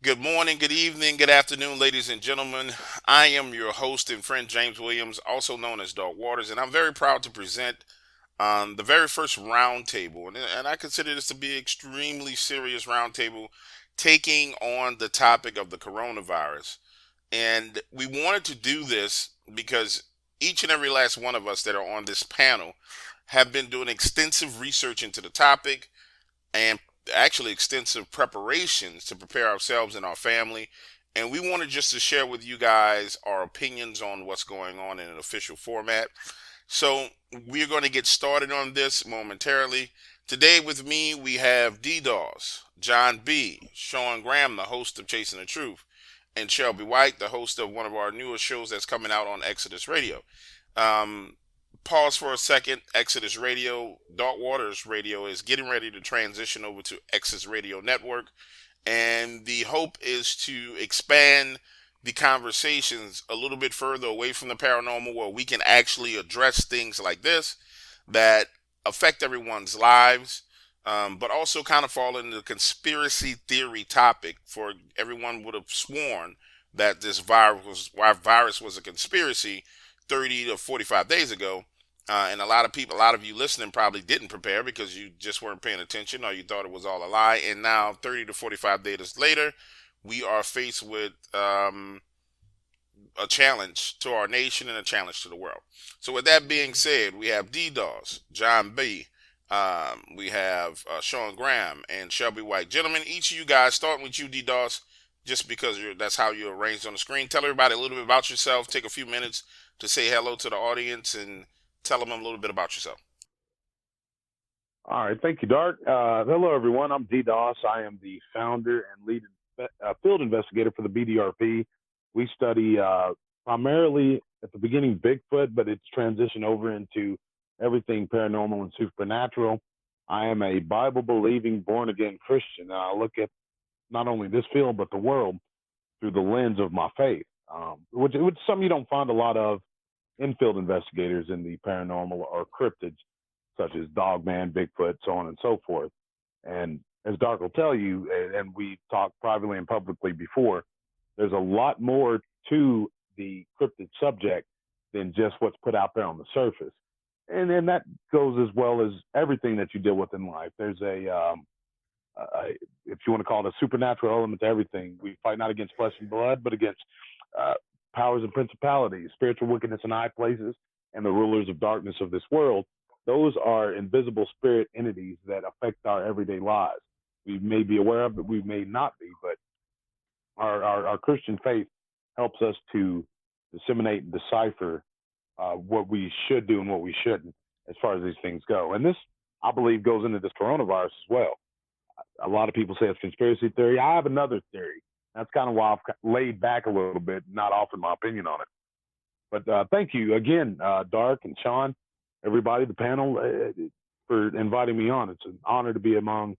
Good morning, good evening, good afternoon, ladies and gentlemen. I am your host and friend, James Williams, also known as Dark Waters, and I'm very proud to present the very first roundtable. And I consider this to be an extremely serious roundtable taking on the topic of the coronavirus. And we wanted to do this because each and every last one of us that are on this panel have been doing extensive research into the topic and actually extensive preparations to prepare ourselves and our family. And we wanted just to share with you guys our opinions on what's going on in an official format. So we're going to get started on this momentarily. Today with me we have DDoS, John B, Sean Graham, the host of Chasing the Truth, and Shelby White, the host of one of our newest shows that's coming out on Exodus Radio. Um, Pause for a second. Exodus Radio, Dark Waters Radio is getting ready to transition over to Exodus Radio Network, and the hope is to expand the conversations a little bit further away from the paranormal, where we can actually address things like this that affect everyone's lives, but also kind of fall into the conspiracy theory topic. For everyone would have sworn that this virus was a conspiracy 30 to 45 days ago. And a lot of people, a lot of you listening probably didn't prepare because you just weren't paying attention or you thought it was all a lie. And now, 30 to 45 days later, we are faced with a challenge to our nation and a challenge to the world. So, with that being said, we have DDoS, John B., we have Sean Graham, and Shelby White. Gentlemen, each of you guys, starting with you, DDoS, just because that's how you're arranged on the screen. Tell everybody a little bit about yourself. Take a few minutes to say hello to the audience and tell them a little bit about yourself. All right, thank you, Dart. Hello, everyone. I'm DDoS. I am the founder and lead field investigator for the BDRP. We study primarily at the beginning Bigfoot, but it's transitioned over into everything paranormal and supernatural. I am a Bible believing, born again Christian. And I look at not only this field, but the world through the lens of my faith, which is something you don't find a lot of in-field investigators in the paranormal or cryptids, such as Dogman, Bigfoot, so on and so forth. And as Dark will tell you, and we talked privately and publicly before, there's a lot more to the cryptid subject than just what's put out there on the surface. And that goes as well as everything that you deal with in life. There's if you want to call it a supernatural element to everything. We fight not against flesh and blood, but against uh, powers and principalities, spiritual wickedness in high places, and the rulers of darkness of this world. Those are invisible spirit entities that affect our everyday lives. We may be aware of it, we may not be, but our Christian faith helps us to disseminate and decipher what we should do and what we shouldn't as far as these things go. And this, I believe, goes into this coronavirus as well. A lot of people say it's conspiracy theory. I have another theory. That's kind of why I've laid back a little bit, not offered my opinion on it. But thank you again, Dark and Sean, everybody, the panel, for inviting me on. It's an honor to be among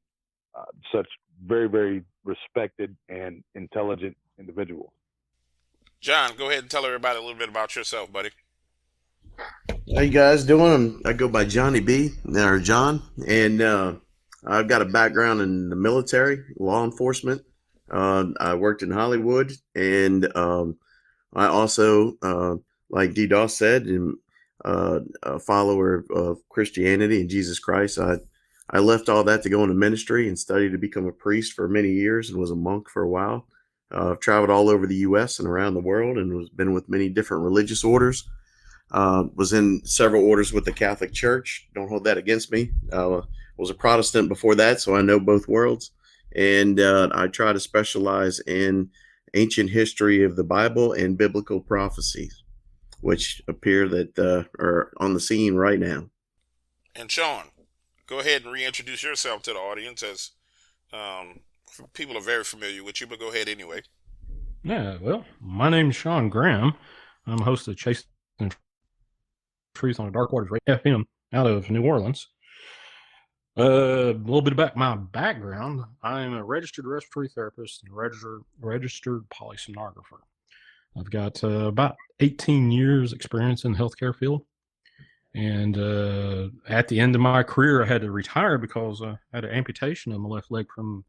such very, very respected and intelligent individuals. John, go ahead and tell everybody a little bit about yourself, buddy. How you guys doing? I go by Johnny B or John, and I've got a background in the military, law enforcement. I worked in Hollywood, and I also, like DDoS said, am a follower of Christianity and Jesus Christ. I left all that to go into ministry and study to become a priest for many years and was a monk for a while. I've traveled all over the U.S. and around the world and was been with many different religious orders. Was in several orders with the Catholic Church. Don't hold that against me. Was a Protestant before that, so I know both worlds. And I try to specialize in ancient history of the Bible and biblical prophecies, which appear that are on the scene right now. And Sean, go ahead and reintroduce yourself to the audience, as um, people are very familiar with you, but go ahead anyway. Yeah, well, my name's Sean Graham. I'm host of Chasing Truth on the Dark Waters Radio FM out of New Orleans. A little bit about my background. I'm a registered respiratory therapist and registered polysomnographer. I've got about 18 years experience in the healthcare field. And at the end of my career, I had to retire because I had an amputation of my left leg from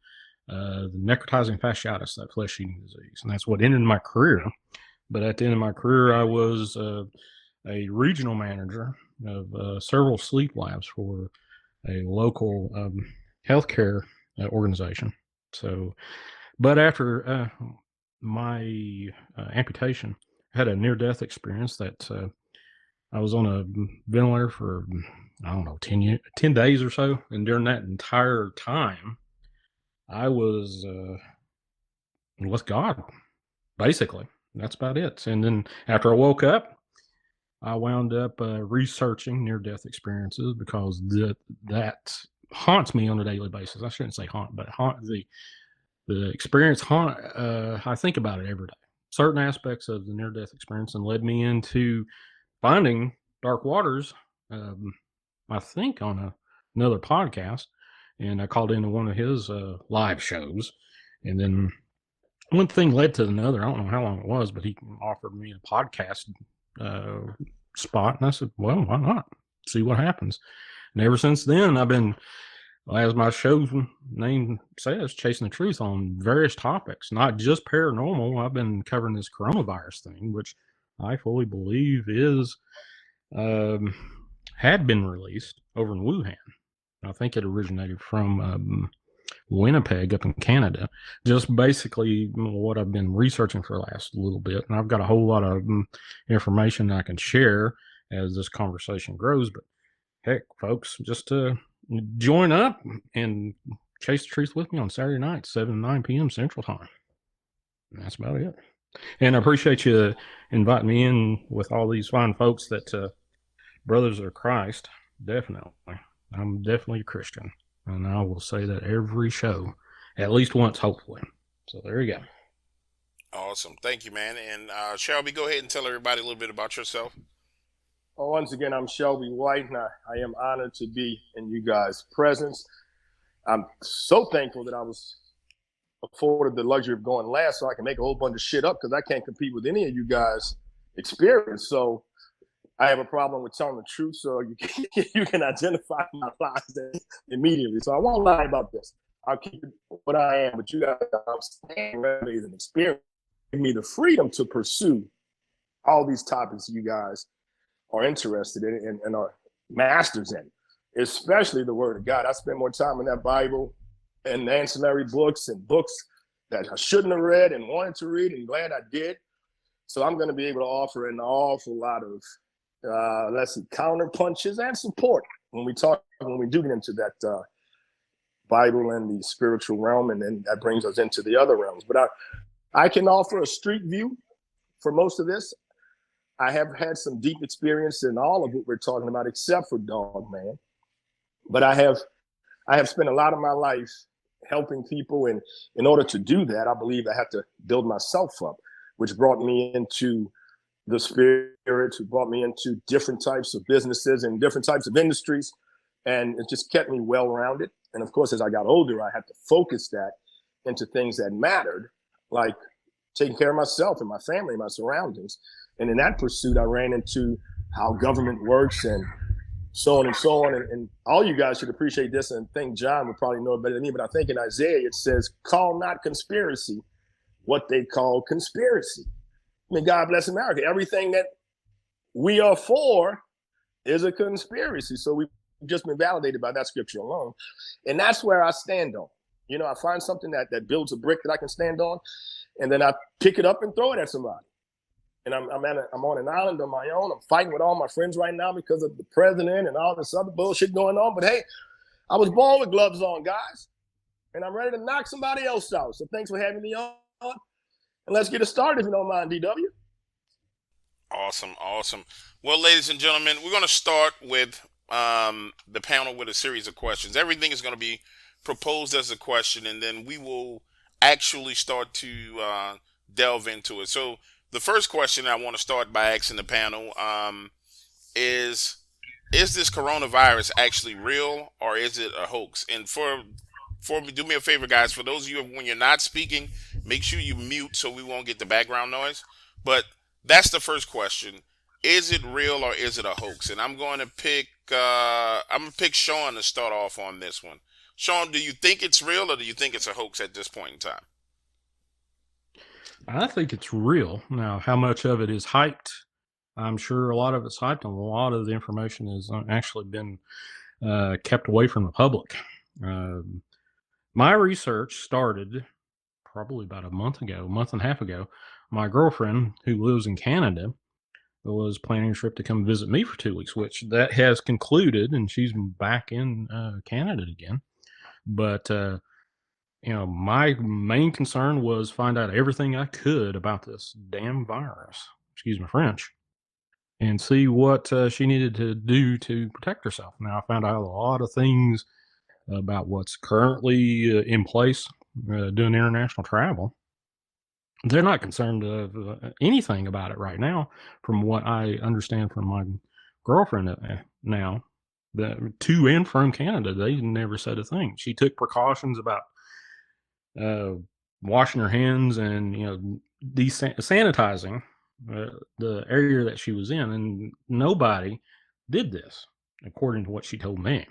the necrotizing fasciitis, that flesh-eating disease, and that's what ended my career. But at the end of my career, I was a regional manager of several sleep labs for a local healthcare organization. So, but after my amputation, I had a near-death experience that I was on a ventilator for, I don't know, 10 days or so. And during that entire time, I was with God, basically. That's about it. And then after I woke up, I wound up researching near-death experiences because that haunts me on a daily basis. I shouldn't say haunt, but the experience haunt. I think about it every day. Certain aspects of the near-death experience, and led me into finding Dark Waters. Um, I think on another podcast, and I called into one of his live shows, and then one thing led to another. I don't know how long it was, but he offered me a podcast uh, spot, and I said, "Well, why not? See what happens." And ever since then, I've been, as my show name says, chasing the truth on various topics, not just paranormal. I've been covering this coronavirus thing, which I fully believe is um, had been released over in Wuhan. I think it originated from Winnipeg up in Canada. Just basically what I've been researching for the last little bit. And I've got a whole lot of information I can share as this conversation grows. But heck, folks, just join up and chase the truth with me on Saturday night, 7 to 9 p.m. Central Time. And that's about it. And I appreciate you inviting me in with all these fine folks that brothers of Christ. Definitely. I'm definitely a Christian. And I will say that every show, at least once, hopefully. So there you go. Awesome. Thank you, man. And Shelby, go ahead and tell everybody a little bit about yourself. Well, once again, I'm Shelby White, and I am honored to be in you guys' presence. I'm so thankful that I was afforded the luxury of going last so I can make a whole bunch of shit up because I can't compete with any of you guys' experience. So I have a problem with telling the truth, so you can identify my lies immediately. So I won't lie about this. I'll keep it what I am, but you guys understand resumes and experience give me the freedom to pursue all these topics you guys are interested in and are masters in, especially the Word of God. I spend more time in that Bible and ancillary books and books that I shouldn't have read and wanted to read, and glad I did. So I'm going to be able to offer an awful lot of let's see, counter punches and support when we do get into that Bible and the spiritual realm, and then that brings us into the other realms. But I can offer a street view for most of this. I have had some deep experience in all of what we're talking about, except for Dog Man. But I have spent a lot of my life helping people, and in order to do that, I believe I have to build myself up, which brought me into the spirit, who brought me into different types of businesses and different types of industries. And it just kept me well-rounded. And of course, as I got older, I had to focus that into things that mattered, like taking care of myself and my family and my surroundings. And in that pursuit, I ran into how government works and so on and so on. And all you guys should appreciate this, and think John would probably know it better than me, but I think in Isaiah, it says, call not conspiracy what they call conspiracy. I mean, God bless America. Everything that we are for is a conspiracy. So we've just been validated by that scripture alone. And that's where I stand on. You know, I find something that builds a brick that I can stand on, and then I pick it up and throw it at somebody. And I'm on an island on my own. I'm fighting with all my friends right now because of the president and all this other bullshit going on. But hey, I was born with gloves on, guys. And I'm ready to knock somebody else out. So thanks for having me on. And let's get it started, if you don't mind, DW. Awesome, awesome. Well, ladies and gentlemen, we're going to start with the panel with a series of questions. Everything is going to be proposed as a question, and then we will actually start to delve into it. So the first question I want to start by asking the panel is this coronavirus actually real, or is it a hoax? And do me a favor, guys. For those of you, when you're not speaking, make sure you mute so we won't get the background noise. But that's the first question. Is it real or is it a hoax? And I'm going to pick Sean to start off on this one. Sean, do you think it's real or do you think it's a hoax at this point in time? I think it's real. Now, how much of it is hyped? I'm sure a lot of it's hyped, and a lot of the information has actually been kept away from the public. Um my research started probably about a month ago, a month and a half ago. My girlfriend, who lives in Canada, was planning a trip to come visit me for 2 weeks, which that has concluded, and she's back in Canada again. But my main concern was find out everything I could about this damn virus. Excuse my French, and see what she needed to do to protect herself. Now, I found out a lot of things about what's currently in place doing international travel. They're not concerned of anything about it right now, from what I understand from my girlfriend now. To and from Canada, they never said a thing. She took precautions about uh, washing her hands and sanitizing the area that she was in, and nobody did this, according to what she told me.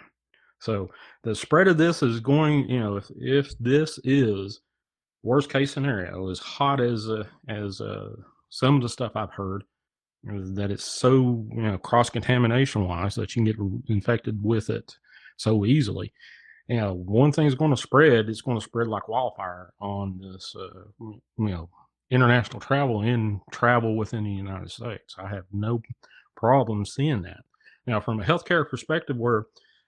So the spread of this is going. If this is worst case scenario, as hot as some of the stuff I've heard, that it's so cross contamination wise that you can get infected with it so easily. One thing's going to spread. It's going to spread like wildfire on this, international travel and travel within the United States. I have no problem seeing that. Now, from a healthcare perspective, where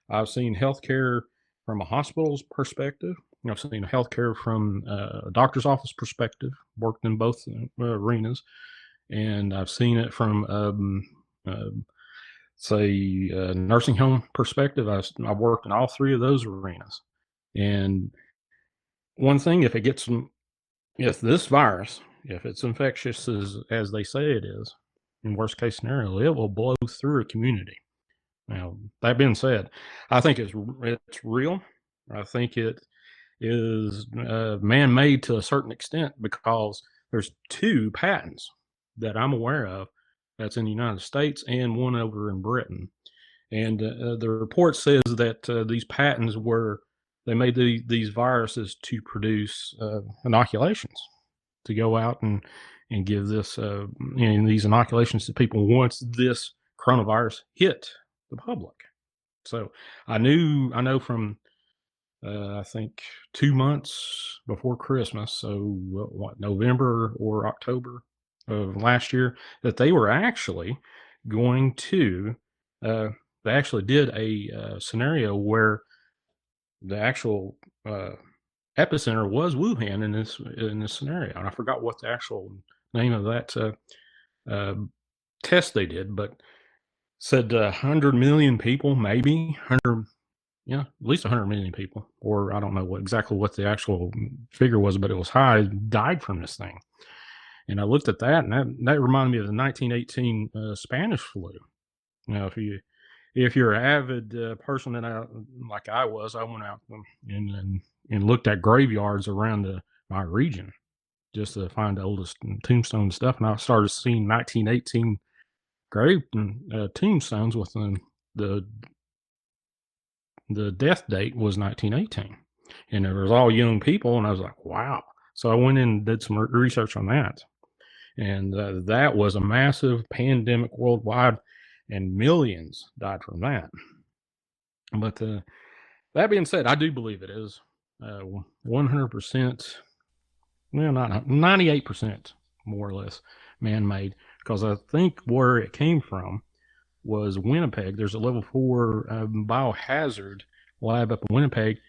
I've seen healthcare from a hospital's perspective, I've seen healthcare from a doctor's office perspective, worked in both arenas, and I've seen it from uh, say nursing home perspective. I've worked in all three of those arenas. And one thing, if this virus, if it's infectious as they say it is, in worst case scenario, it will blow through a community. Now, that being said, I think it's real. I think it is man-made to a certain extent, because there's two patents that I'm aware of that's in the United States and one over in Britain. And the report says that these patents they made these viruses to produce inoculations, to go out and give these inoculations to people once this coronavirus hit the public. So I know from I think 2 months before Christmas, so what, November or October of last year, that they were actually going to. Uh, they actually did a scenario where the actual epicenter was Wuhan in this scenario, and I forgot what the actual name of that uh, test they did, but said 100 million people, maybe 100, yeah, at least 100 million people, or I don't know exactly what the actual figure was, but it was high, died from this thing. And I looked at that, and that reminded me of the 1918 Spanish flu. Now, if you're an avid person like I was, I went out and looked at graveyards around my region just to find the oldest tombstone stuff, and I started seeing 1918 grave tombstones with the the death date was 1918, and it was all young people, and I was like, wow. So I went in and did some research on that, and that was a massive pandemic worldwide, and millions died from that. But that being said, I do believe it is 100%, well, not 98%, more or less, man-made, because I think where it came from was Winnipeg. There's a level 4 biohazard lab up in Winnipeg,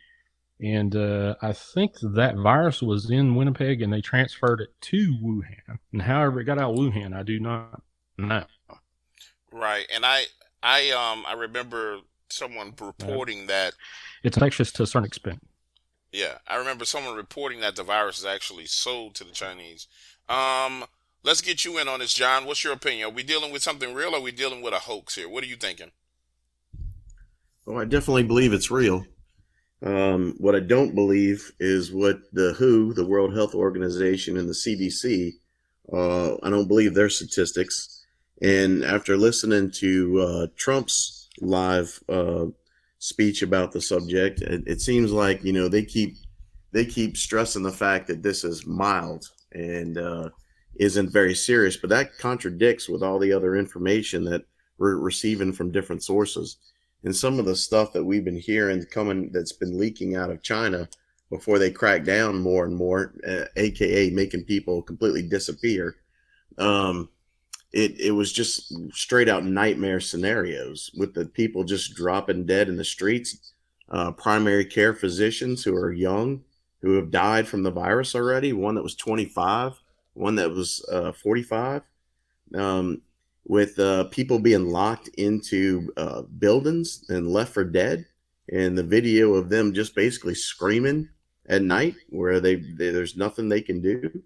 and I think that virus was in Winnipeg, and they transferred it to Wuhan. And however it got out of Wuhan, I do not know. Right, and I remember someone Uh, reporting that. it's infectious to a certain extent. Yeah, I remember someone reporting that the virus is actually sold to the Chinese. Um, let's get you in on this, John. What's your opinion? Are we dealing with something real, or are we dealing with a hoax here? What are you thinking? Oh, I definitely believe it's real. What I don't believe is what the WHO, the World Health Organization, and the CDC, I don't believe their statistics. And after listening to Trump's live speech about the subject. It seems like they keep stressing the fact that this is mild and isn't very serious, but that contradicts with all the other information that we're receiving from different sources. And some of the stuff that we've been hearing coming that's been leaking out of China before they crack down more and more, aka making people completely disappear. Um, it was just straight out nightmare scenarios with the people just dropping dead in the streets. Primary care physicians who are young who have died from the virus already. One that was 25, one that was 45. Um, with people being locked into buildings and left for dead, and the video of them just basically screaming at night where there's nothing they can do.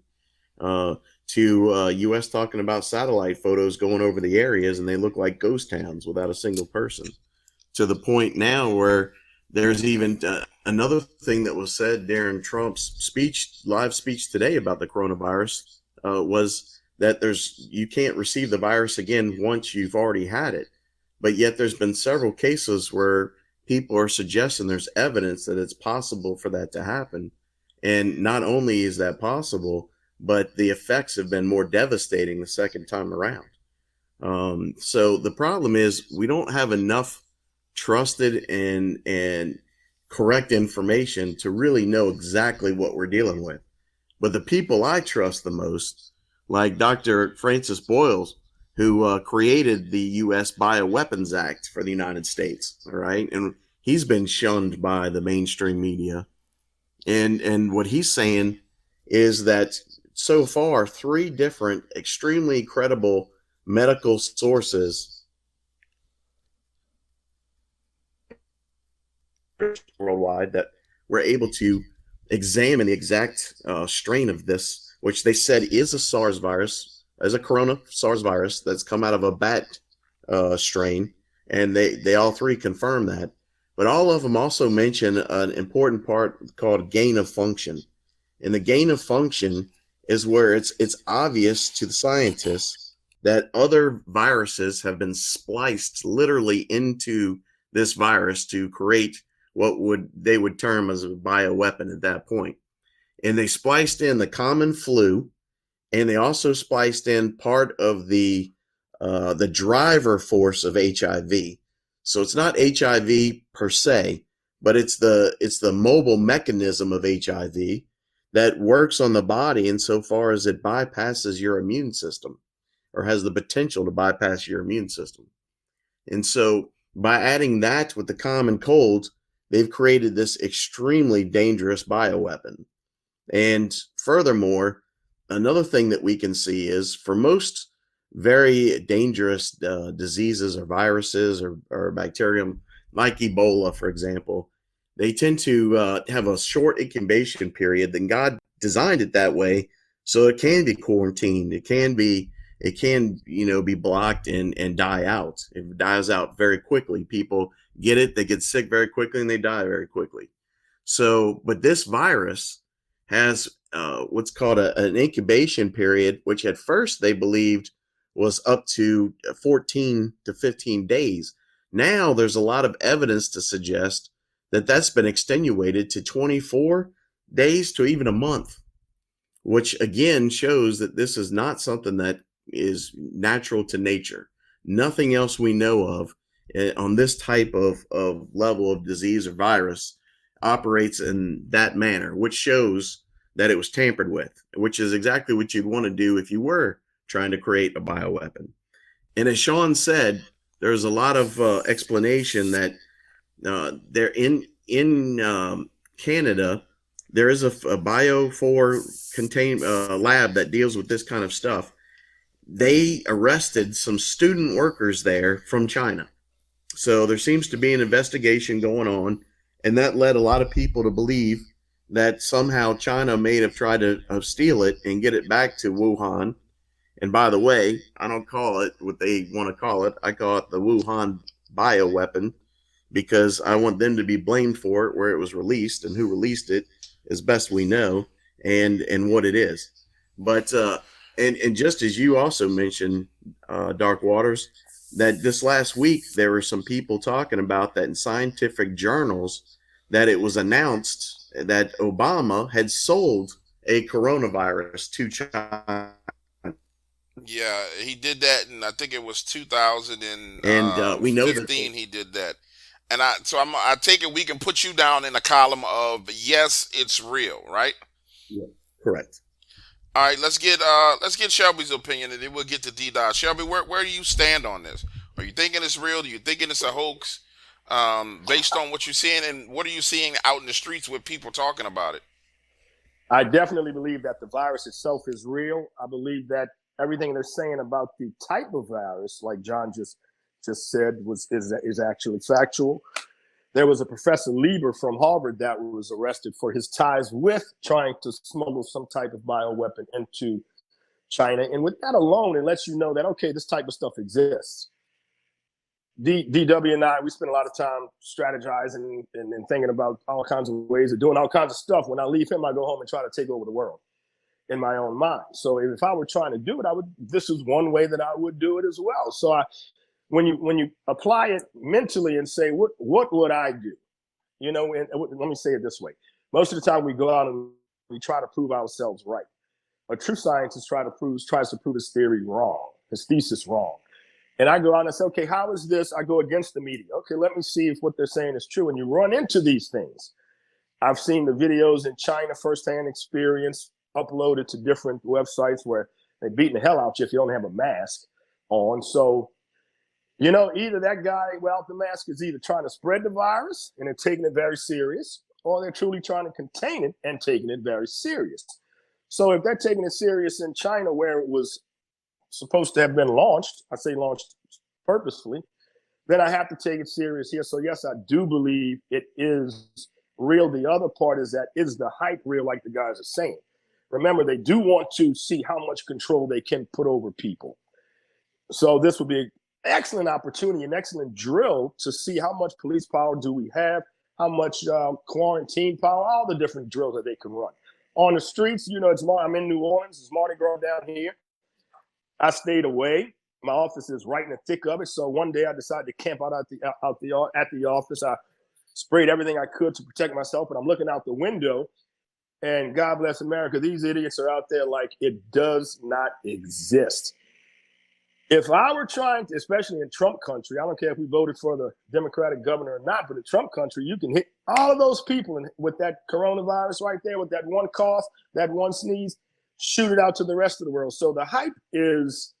Uh, to U.S. talking about satellite photos going over the areas and they look like ghost towns without a single person. To the point now where there's even another thing that was said during Trump's live speech today about the coronavirus was that you can't receive the virus again once you've already had it. But yet there's been several cases where people are suggesting there's evidence that it's possible for that to happen. And not only is that possible, but the effects have been more devastating the second time around. So the problem is we don't have enough trusted and correct information to really know exactly what we're dealing with. But the people I trust the most, like Dr. Francis Boyles, who created the U.S. Bioweapons Act for the United States, all right, and he's been shunned by the mainstream media, and what he's saying is that so far 3 different extremely credible medical sources worldwide that were able to examine the exact strain of this, which they said is a SARS virus, as a corona SARS virus that's come out of a bat strain, and they all 3 confirm that. But all of them also mention an important part called gain of function, and the gain of function is where it's obvious to the scientists that other viruses have been spliced literally into this virus to create what they would term as a bioweapon at that point. And they spliced in the common flu, and they also spliced in part of the driver force of HIV. So it's not HIV per se, but it's the mobile mechanism of HIV that works on the body insofar as it bypasses your immune system, or has the potential to bypass your immune system. And so by adding that with the common cold, they've created this extremely dangerous bioweapon. And furthermore, another thing that we can see is for most very dangerous diseases or viruses or bacterium, like Ebola, for example, they tend to have a short incubation period. Then God designed it that way so it can be quarantined. It can be be blocked and die out. It dies out very quickly. People get it, they get sick very quickly, and they die very quickly. So, but this virus has what's called an incubation period, which at first they believed was up to 14 to 15 days. Now there's a lot of evidence to suggest that that's been extenuated to 24 days to even a month, which again shows that this is not something that is natural to nature. Nothing else we know of on this type of level of disease or virus operates in that manner, which shows that it was tampered with, which is exactly what you'd want to do if you were trying to create a bioweapon. And as Sean said, there's a lot of explanation that there in Canada, there is a Bio4 contain lab that deals with this kind of stuff. They arrested some student workers there from China. So there seems to be an investigation going on, and that led a lot of people to believe that somehow China may have tried to steal it and get it back to Wuhan. And by the way, I don't call it what they want to call it. I call it the Wuhan bioweapon, because I want them to be blamed for it where it was released and who released it, as best we know, and what it is. But and just as you also mentioned, Dark Waters, that this last week there were some people talking about that in scientific journals that it was announced that Obama had sold a coronavirus to China. Yeah, he did that, and I think it was And we know that 2015. He did that, and I take it we can put you down in the column of yes, it's real, right? yeah, correct. All right, let's get Shelby's opinion, and then we'll get to D Dot. Shelby, where do you stand on this? Are you thinking it's real? Do you thinking it's a hoax? Based on what you're seeing, and what are you seeing out in the streets with people talking about it? I definitely believe that the virus itself is real. I believe that everything they're saying about the type of virus, like John just said, is actually factual. There was a Professor Lieber from Harvard that was arrested for his ties with trying to smuggle some type of bioweapon into China. And with that alone, it lets you know that, okay, this type of stuff exists. DW and I, we spend a lot of time strategizing and thinking about all kinds of ways of doing all kinds of stuff. When I leave him, I go home and try to take over the world in my own mind. So if I were trying to do it, this is one way that I would do it as well. So when you apply it mentally and say, what would I do? You know, and let me say it this way. Most of the time we go out and we try to prove ourselves right. A true scientist tries to prove his theory wrong, his thesis wrong. And I go out and I say, okay, how is this? I go against the media. Okay, let me see if what they're saying is true. And you run into these things. I've seen the videos in China, firsthand experience, uploaded to different websites where they're beating the hell out you if you don't have a mask on. So, you know, either that guy without the mask is either trying to spread the virus and they're taking it very serious, or they're truly trying to contain it and taking it very serious. So if they're taking it serious in China where it was supposed to have been launched, I say launched purposefully, then I have to take it serious here. So yes, I do believe it is real. The other part is that is the hype real, like the guys are saying. Remember, they do want to see how much control they can put over people. So this would be an excellent opportunity, an excellent drill to see how much police power do we have, how much quarantine power, all the different drills that they can run. On the streets, you know, I'm in New Orleans, it's Mardi Gras down here. I stayed away. My office is right in the thick of it. So one day I decided to camp out at the office. I sprayed everything I could to protect myself, but I'm looking out the window, and God bless America, these idiots are out there like it does not exist. If I were trying to, especially in Trump country, I don't care if we voted for the Democratic governor or not, but in Trump country, you can hit all of those people with that coronavirus right there, with that one cough, that one sneeze, shoot it out to the rest of the world. So the hype is,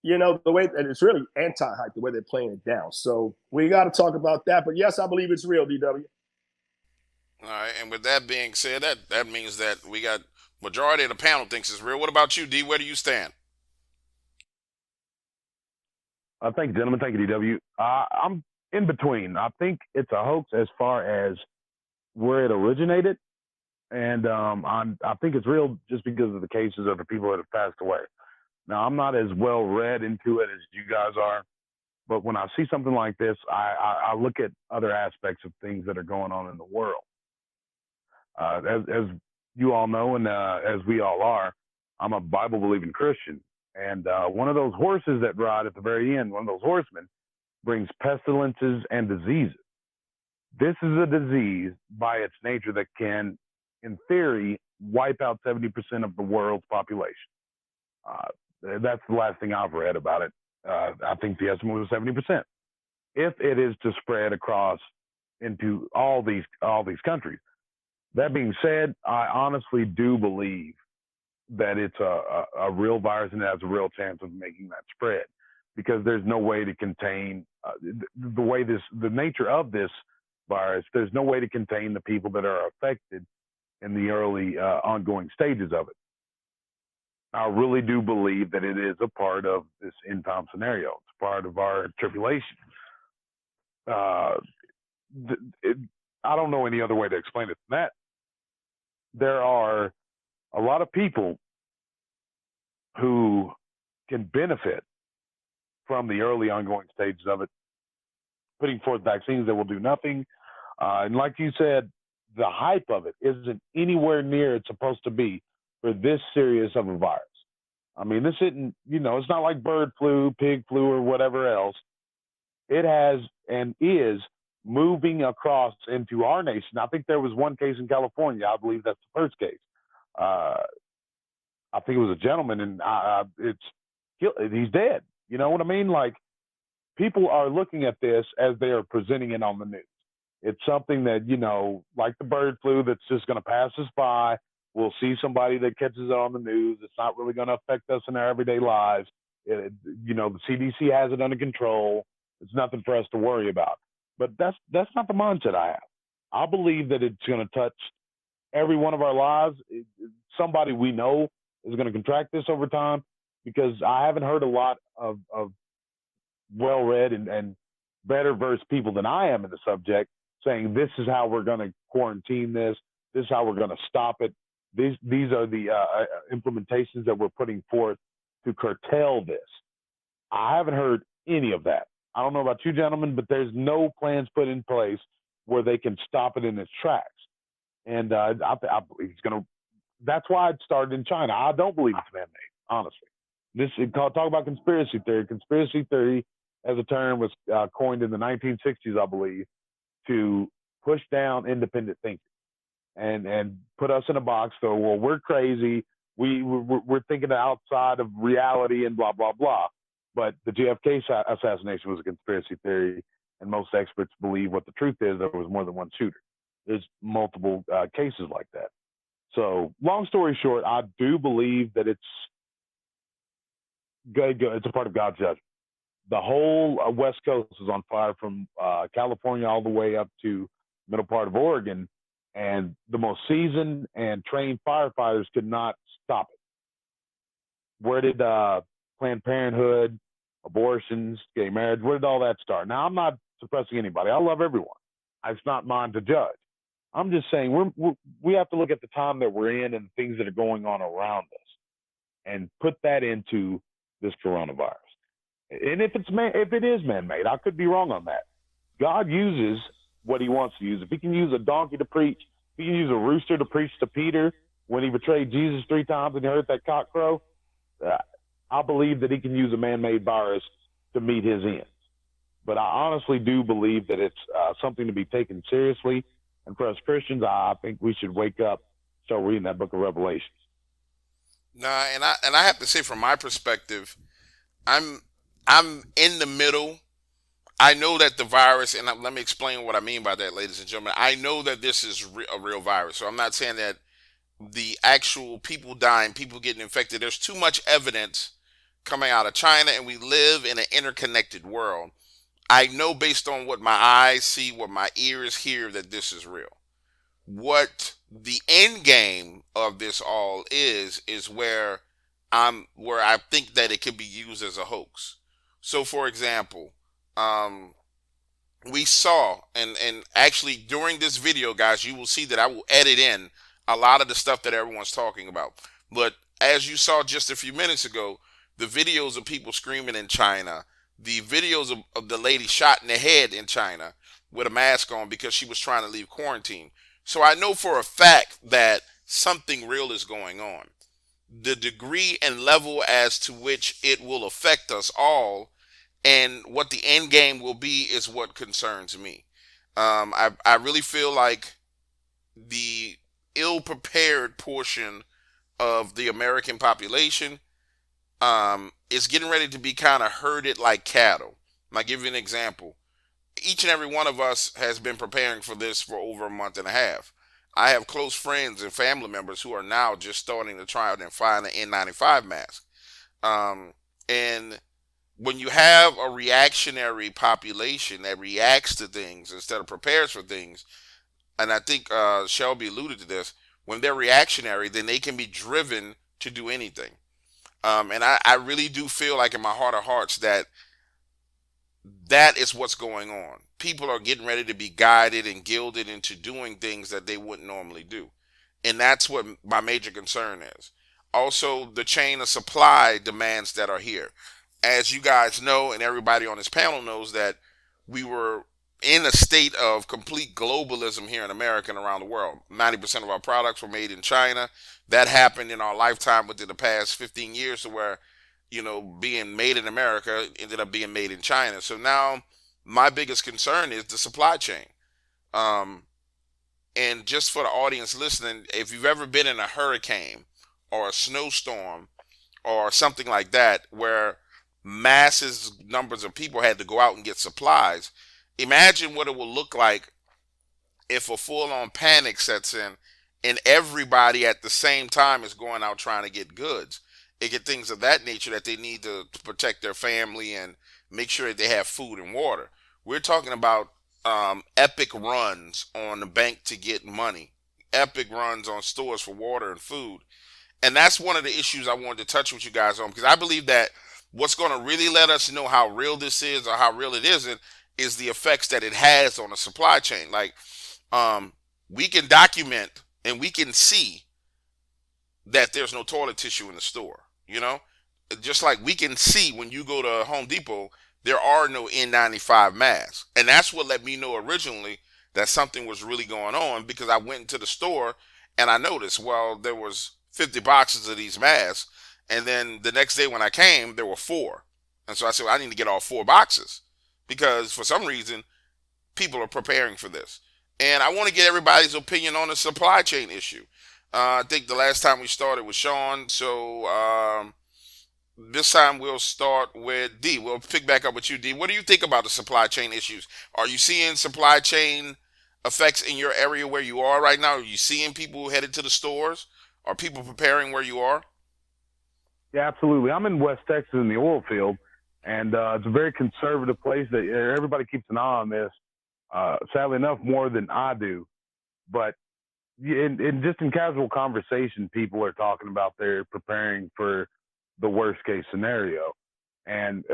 you know, the way that it's really anti-hype, the way they're playing it down. So we got to talk about that. But yes, I believe it's real, DW. All right, and with that being said, that means that we got majority of the panel thinks it's real. What about you, D? Where do you stand? Thank you, gentlemen. Thank you, DW. I'm in between. I think it's a hoax as far as where it originated, and I think it's real just because of the cases of the people that have passed away. Now, I'm not as well read into it as you guys are, but when I see something like this, I look at other aspects of things that are going on in the world. As you all know, and as we all are, I'm a Bible-believing Christian. And one of those horses that ride at the very end, one of those horsemen, brings pestilences and diseases. This is a disease by its nature that can, in theory, wipe out 70% of the world's population. That's the last thing I've read about it. I think the estimate was 70%. If it is to spread across into all these countries. That being said, I honestly do believe that it's a real virus and it has a real chance of making that spread, because there's no way to contain the nature of this virus. There's no way to contain the people that are affected in the early ongoing stages of it. I really do believe that it is a part of this end time scenario. It's part of our tribulation. I don't know any other way to explain it than that. There are a lot of people who can benefit from the early ongoing stages of it, putting forth vaccines that will do nothing. And like you said, the hype of it isn't anywhere near it's supposed to be for this serious of a virus. I mean, this isn't, it's not like bird flu, pig flu, or whatever else. It has and is moving across into our nation. I think there was one case in California. I believe that's the first case. Uh, I think it was a gentleman, and he's dead. You know what I mean? Like, people are looking at this as they are presenting it on the news. It's something that, like the bird flu, that's just going to pass us by. We'll see somebody that catches it on the news. It's not really going to affect us in our everyday lives. The CDC has it under control. It's nothing for us to worry about. But that's not the mindset I have. I believe that it's going to touch every one of our lives. Somebody we know is going to contract this over time, because I haven't heard a lot of well read and better versed people than I am in the subject saying this is how we're going to quarantine this. This is how we're going to stop it. These are the implementations that we're putting forth to curtail this. I haven't heard any of that. I don't know about you gentlemen, but there's no plans put in place where they can stop it in its tracks. And I believe it's going to. That's why it started in China. I don't believe it's man-made, honestly. Talk about conspiracy theory. Conspiracy theory, as a term, was coined in the 1960s, I believe, to push down independent thinking and put us in a box. So, well, we're crazy. We're thinking outside of reality and blah blah blah. But the JFK assassination was a conspiracy theory, and most experts believe what the truth is, there was more than one shooter. There's multiple cases like that. So, long story short, I do believe that it's good. It's a part of God's judgment. The whole West Coast is on fire, from California all the way up to middle part of Oregon, and the most seasoned and trained firefighters could not stop it. Where did Planned Parenthood, abortions, gay marriage, where did all that start? Now, I'm not suppressing anybody. I love everyone. It's not mine to judge. I'm just saying we have to look at the time that we're in and things that are going on around us and put that into this coronavirus. And if it is man-made, I could be wrong on that. God uses what he wants to use. If he can use a donkey to preach, if he can use a rooster to preach to Peter when he betrayed Jesus 3 times and he heard that cock crow, I believe that he can use a man-made virus to meet his ends. But I honestly do believe that it's something to be taken seriously. And for us Christians, I think we should wake up, start reading that book of Revelation. Nah, and I have to say, from my perspective, I'm I'm in the middle. I know that the virus, and let me explain what I mean by that, ladies and gentlemen. I know that this is a real virus, so I'm not saying that the actual people dying, people getting infected. There's too much evidence coming out of China, and we live in an interconnected world. I know based on what my eyes see, what my ears hear, that this is real. What the end game of this all is where I think that it could be used as a hoax. So, for example, um, we saw, and actually during this video, guys, you will see that I will edit in a lot of the stuff that everyone's talking about. But as you saw just a few minutes ago, the videos of people screaming in China, the videos of the lady shot in the head in China with a mask on because she was trying to leave quarantine. So I know for a fact that something real is going on. The degree and level as to which it will affect us all and what the end game will be is what concerns me. I really feel like the ill prepared portion of the American population is getting ready to be kind of herded like cattle. I'll give you an example. Each and every one of us has been preparing for this for over a month and a half. I have close friends and family members who are now just starting to try out and find an N95 mask. And when you have a reactionary population that reacts to things instead of prepares for things, and I think Shelby alluded to this, when they're reactionary, then they can be driven to do anything. And I really do feel like in my heart of hearts that that is what's going on. People are getting ready to be guided and gilded into doing things that they wouldn't normally do. And that's what my major concern is. Also, the chain of supply demands that are here. As you guys know, and everybody on this panel knows, that we were in a state of complete globalism here in America and around the world. 90% of our products were made in China. that happened in our lifetime within the past 15 years to where, being made in America ended up being made in China. So now my biggest concern is the supply chain. Um, and just for the audience listening, if you've ever been in a hurricane or a snowstorm or something like that, where masses numbers of people had to go out and get supplies, imagine what it will look like if a full-on panic sets in and everybody at the same time is going out trying to get goods and get things of that nature that they need to protect their family and make sure that they have food and water. We're talking about epic runs on the bank to get money, epic runs on stores for water and food. And that's one of the issues I wanted to touch with you guys on, because I believe that what's going to really let us know how real this is or how real it isn't is the effects that it has on the supply chain. Like, um, we can document and we can see that there's no toilet tissue in the store. Just like we can see when you go to Home Depot, there are no N95 masks, and that's what let me know originally that something was really going on, because I went into the store and I noticed, well, there was 50 boxes of these masks, and then the next day when I came, there were four, and so I said, well, I need to get all four boxes because for some reason people are preparing for this. And I want to get everybody's opinion on the supply chain issue. I think the last time we started with Sean, so this time we'll start with D. We'll pick back up with you, D. What do you think about the supply chain issues? Are you seeing supply chain effects in your area where you are right now? Are you seeing people headed to the stores? Are people preparing where you are? Yeah, absolutely. I'm in West Texas in the oil field, and it's a very conservative place that everybody keeps an eye on this. Sadly enough, more than I do. But just in casual conversation, people are talking about they're preparing for the worst case scenario. And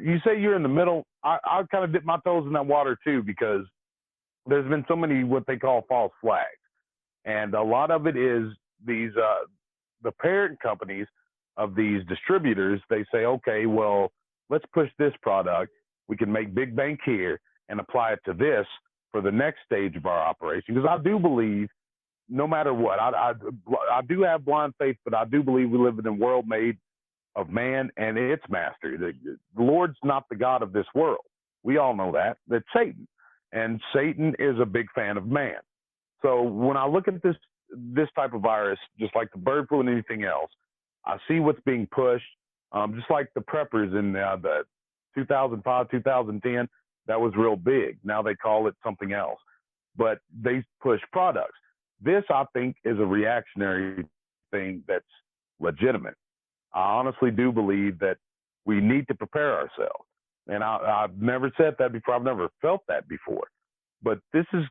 you say you're in the middle. I kind of dip my toes in that water too, because there's been so many what they call false flags, and a lot of it is these the parent companies of these distributors. They say, okay, well, let's push this product. We can make big bank here and apply it to this for the next stage of our operation. Because I do believe, no matter what, I do have blind faith, but I do believe we live in a world made of man and its master. The Lord's not the God of this world. We all know that. That's Satan. And Satan is a big fan of man. So when I look at this type of virus, just like the bird flu and anything else, I see what's being pushed. Just like the preppers in the 2005, 2010, that was real big. Now they call it something else, but they push products. This, I think, is a reactionary thing that's legitimate. I honestly do believe that we need to prepare ourselves. And I've never said that before. I've never felt that before. But this is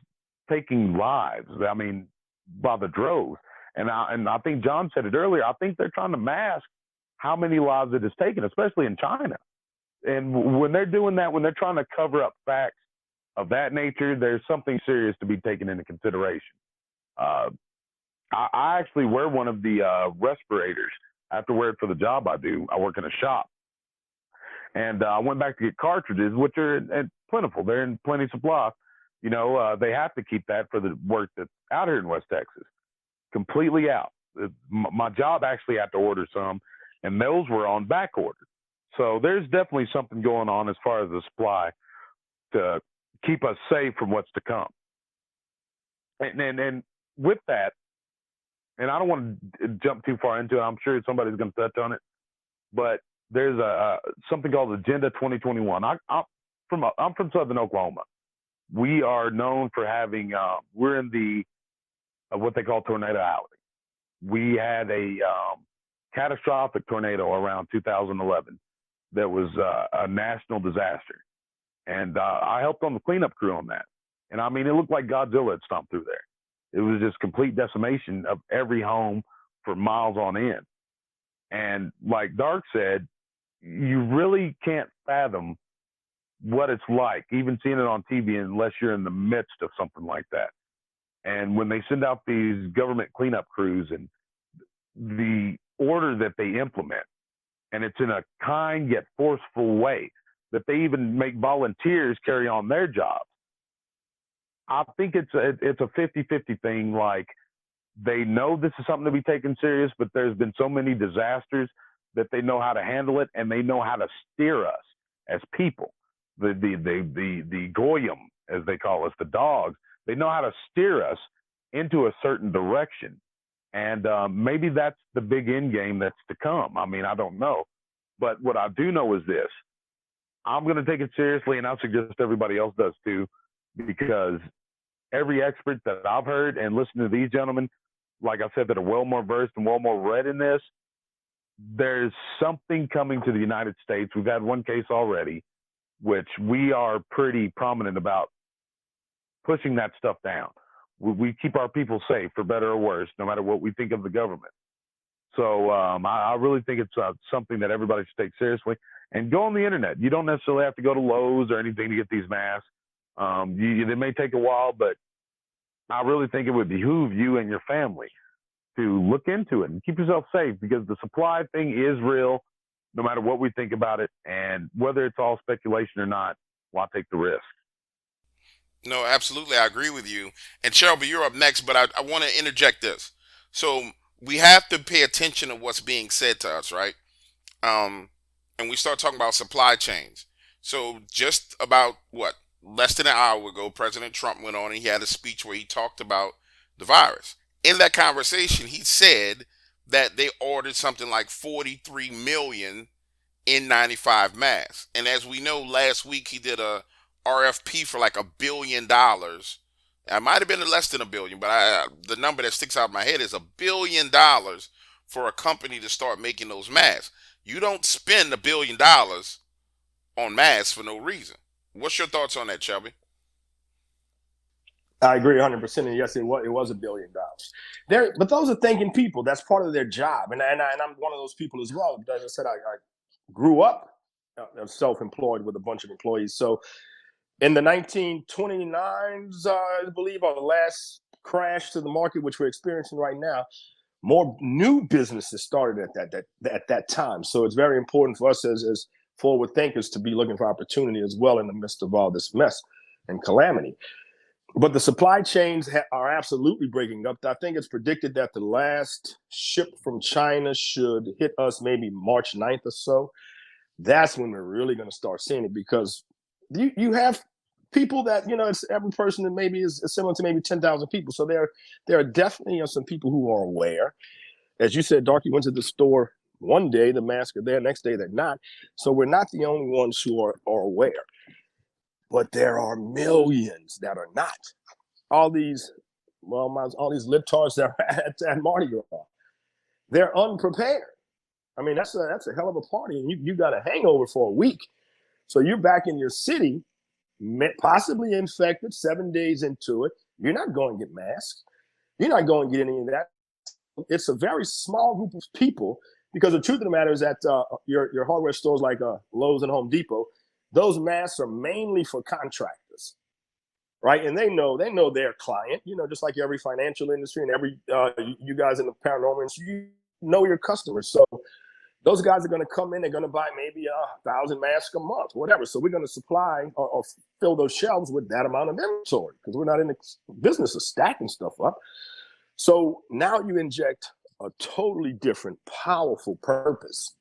taking lives. I mean, by the droves. And I think John said it earlier. I think they're trying to mask how many lives it has taken, especially in China. And when they're doing that, when they're trying to cover up facts of that nature, there's something serious to be taken into consideration. Uh, I actually wear one of the respirators. I have to wear it for the job I do. I work in a shop. And I went back to get cartridges, which are plentiful. They're in plenty supply. They have to keep that for the work that's out here in West Texas. Completely out. My job actually had to order some, and those were on back order. So there's definitely something going on as far as the supply to keep us safe from what's to come. And with that, and I don't want to jump too far into it. I'm sure somebody's going to touch on it, but there's something called Agenda 2021. I'm from Southern Oklahoma. We are known for having we're in the what they call tornado alley. We had a catastrophic tornado around 2011 that was a national disaster, and I helped on the cleanup crew on that. And I mean, it looked like Godzilla had stomped through there. It was just complete decimation of every home for miles on end. And like Dark said, you really can't fathom what it's like, even seeing it on TV, unless you're in the midst of something like that. And when they send out these government cleanup crews and the order that they implement, and it's in a kind yet forceful way, that they even make volunteers carry on their jobs. I think it's a 50-50 thing. Like, They know this is something to be taken serious, but there's been so many disasters that they know how to handle it, and they know how to steer us as people. The goyim, as they call us, the dogs, they know how to steer us into a certain direction. And maybe that's the big end game that's to come. I mean, I don't know. But what I do know is this. I'm going to take it seriously, and I suggest everybody else does too, because every expert that I've heard and listened to these gentlemen, like I said, that are well more versed and well more read in this, there's something coming to the United States. We've had one case already, which we are pretty prominent about pushing that stuff down. We keep our people safe, for better or worse, no matter what we think of the government. So I really think it's something that everybody should take seriously. And go on the internet. You don't necessarily have to go to Lowe's or anything to get these masks. It may take a while, but I really think it would behoove you and your family to look into it and keep yourself safe, because the supply thing is real, no matter what we think about it. And whether it's all speculation or not, why take the risk? No, absolutely. I agree with you. And Shelby, you're up next, but I want to interject this. So we have to pay attention to what's being said to us, right? Um, and we start talking about supply chains. So just about what, less than an hour ago, President Trump went on and he had a speech where he talked about the virus. In that conversation, he said that they ordered something like 43 million N95 masks. And as we know, last week he did a RFP for like $1 billion. I might have been less than a billion, but the number that sticks out of my head is $1 billion for a company to start making those masks. You don't spend $1 billion on masks for no reason. What's your thoughts on that, Shelby? I agree 100%. And yes, it was $1 billion. But those are thinking people. That's part of their job. And I'm one of those people as well. As I said, I grew up self-employed with a bunch of employees. So in the 1929s, I believe, or the last crash to the market, which we're experiencing right now, more new businesses started at that time. So it's very important for us as forward thinkers to be looking for opportunity as well in the midst of all this mess and calamity. But the supply chains are absolutely breaking up. I think it's predicted that the last ship from China should hit us maybe March 9th or so. That's when we're really going to start seeing it, because you have people that, it's every person that maybe is similar to maybe 10,000 people. So there are definitely some people who are aware. As you said, Darky went to the store one day, the masks are there, next day they're not. So we're not the only ones who are aware. But there are millions that are not. All these libtards that are at Mardi Gras, they're unprepared. I mean, that's a hell of a party, and you got a hangover for a week. So you're back in your city, possibly infected 7 days into it. You're not going to get masks. You're not going to get any of that. It's a very small group of people, because the truth of the matter is that your hardware stores like Lowe's and Home Depot, those masks are mainly for contractors, right? And they know their client, just like every financial industry and every you guys in the paranormal industry, you know your customers. So those guys are going to come in, they're going to buy maybe 1,000 masks a month, whatever. So we're going to supply or fill those shelves with that amount of inventory, because we're not in the business of stacking stuff up. So now you inject a totally different, powerful purpose.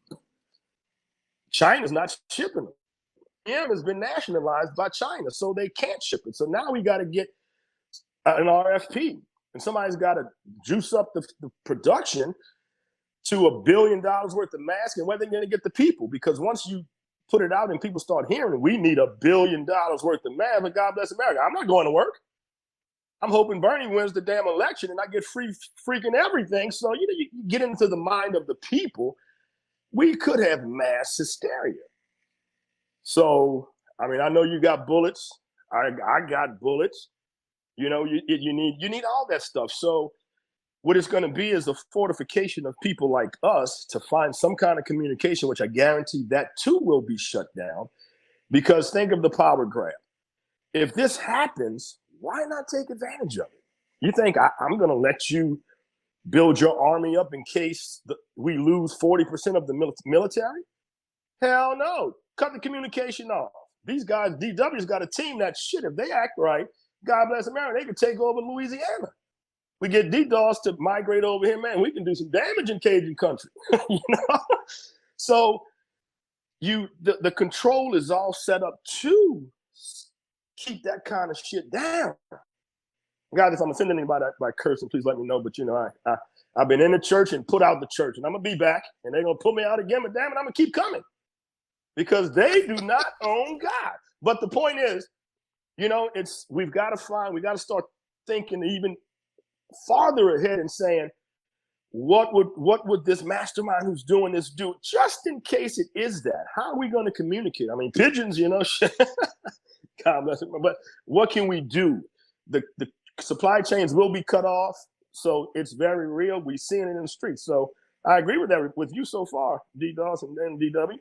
China's not shipping them. M has been nationalized by China, so they can't ship it. So now we got to get an RFP, and somebody's got to juice up the production to $1 billion worth of masks, and where they're going to get the people. Because once you put it out and people start hearing, we need $1 billion worth of masks, but God bless America, I'm not going to work. I'm hoping Bernie wins the damn election and I get free freaking everything. So, you get into the mind of the people, we could have mass hysteria. So, I mean, I know you got bullets. I got bullets. You need all that stuff. So what it's going to be is a fortification of people like us to find some kind of communication, which I guarantee that too will be shut down. Because think of the power grab. If this happens, why not take advantage of it? You think I'm going to let you build your army up in case we lose 40% of the military? Hell no. Cut the communication off. These guys, DW's got a team that shit. If they act right, God bless America, they could take over Louisiana. We get DDoS to migrate over here, man. We can do some damage in Cajun country. So the control is all set up to keep that kind of shit down. God, if I'm offending anybody by cursing, please let me know. But I've been in the church and put out the church, and I'm gonna be back, and they're gonna put me out again. But damn it, I'm gonna keep coming because they do not own God. But the point is, we've got to start thinking even farther ahead and saying, what would this mastermind who's doing this do, just in case it is that? How are we going to communicate? I mean, pigeons, God bless it. But what can we do? The supply chains will be cut off, so it's very real. We're seeing it in the streets. So I agree with that with you so far, DDoS and then DW.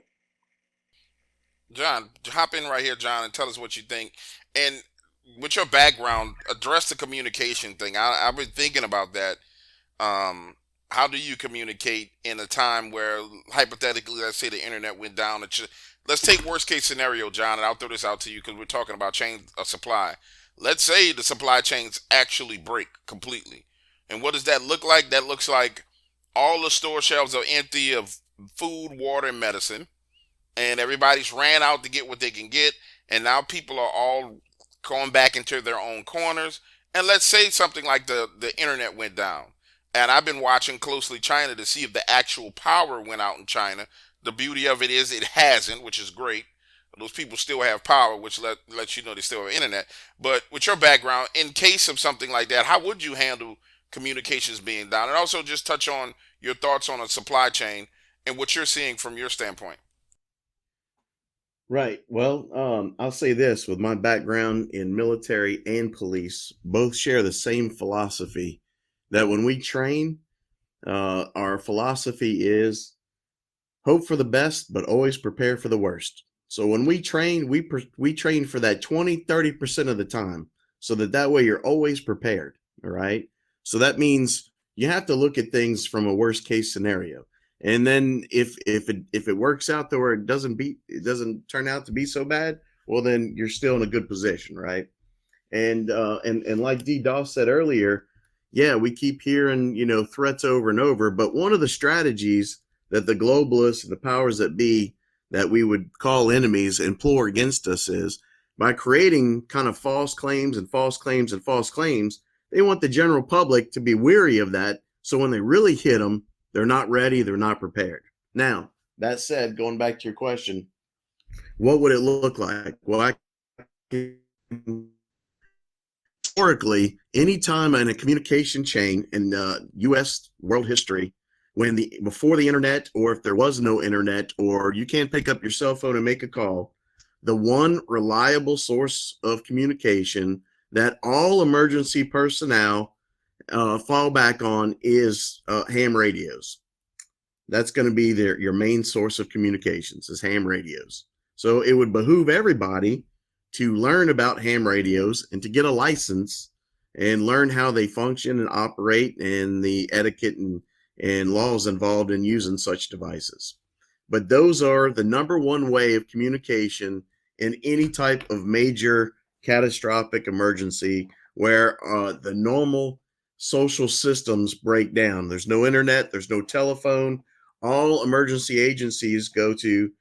John, hop in right here, John, and tell us what you think. And with your background, address the communication thing. I've been thinking about that. How do you communicate in a time where, hypothetically, let's say the internet went down? Let's take worst case scenario, John, and I'll throw this out to you because we're talking about chain of supply. Let's say the supply chains actually break completely. And what does that look like? That looks like all the store shelves are empty of food, water, and medicine, and everybody's ran out to get what they can get, and now people are all going back into their own corners. And let's say something like the internet went down. And I've been watching closely China to see if the actual power went out in China. The beauty of it is it hasn't, which is great. Those people still have power, which lets you know they still have internet. But with your background, in case of something like that, how would you handle communications being down? And also just touch on your thoughts on a supply chain and what you're seeing from your standpoint. Right. Well, I'll say this: with my background in military and police, both share the same philosophy that when we train, our philosophy is hope for the best, but always prepare for the worst. So when we train, we train for that 20-30% of the time, so that way you're always prepared. All right. So that means you have to look at things from a worst case scenario. And then if it works out to where it doesn't turn out to be so bad, well, then you're still in a good position, right? And like D. Doss said earlier, yeah, we keep hearing threats over and over, but one of the strategies that the globalists and the powers that be that we would call enemies implore against us is by creating kind of false claims and false claims and false claims. They want the general public to be weary of that, so when they really hit them, they're not ready, they're not prepared. Now, that said, going back to your question, what would it look like? Well, historically, anytime in a communication chain in U.S. world history, before the internet, or if there was no internet, or you can't pick up your cell phone and make a call, the one reliable source of communication that all emergency personnel fall back on is ham radios. That's going to be your main source of communications is ham radios. So it would behoove everybody to learn about ham radios and to get a license and learn how they function and operate and the etiquette and laws involved in using such devices. But those are the number one way of communication in any type of major catastrophic emergency where the normal social systems break down. There's no internet, there's no telephone. All emergency agencies go to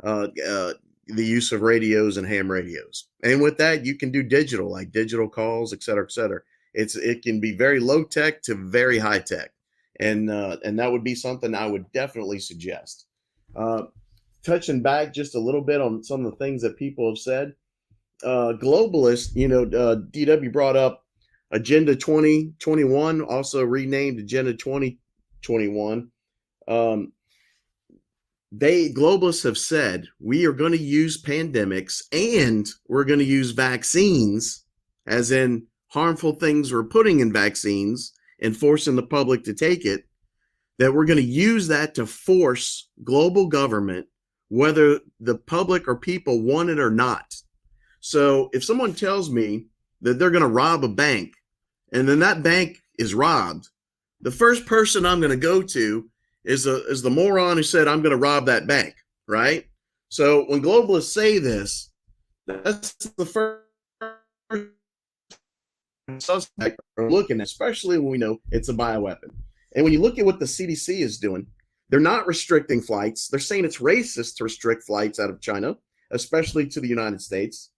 the use of radios and ham radios. And with that, you can do digital, like digital calls, et cetera, et cetera. It can be very low tech to very high tech. And that would be something I would definitely suggest. Touching back just a little bit on some of the things that people have said, globalists, DW brought up Agenda 2021, also renamed Agenda 2021. Globalists have said we are going to use pandemics and we're going to use vaccines, as in harmful things we're putting in vaccines and forcing the public to take it, that we're going to use that to force global government, whether the public or people want it or not. So if someone tells me that they're going to rob a bank and then that bank is robbed, the first person I'm going to go to is the moron who said, I'm going to rob that bank, right? So when globalists say this, that's the first suspect are looking at, especially when we know it's a bioweapon. And when you look at what the CDC is doing, they're not restricting flights. They're saying it's racist to restrict flights out of China, especially to the United States.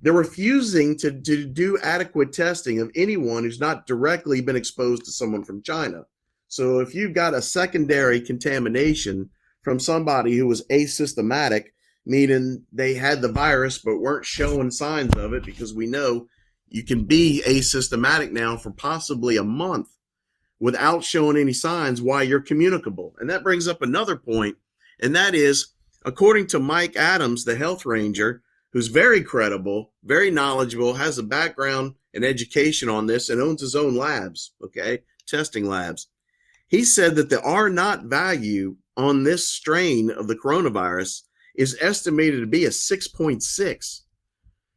They're refusing to do adequate testing of anyone who's not directly been exposed to someone from China. So if you've got a secondary contamination from somebody who was asymptomatic, meaning they had the virus but weren't showing signs of it, because we know you can be asymptomatic now for possibly a month without showing any signs, why you're communicable. And that brings up another point, and that is, according to Mike Adams, the health ranger, who's very credible, very knowledgeable, has a background and education on this, and owns his own labs, okay, testing labs. He said that the R naught value on this strain of the coronavirus is estimated to be a 6.6.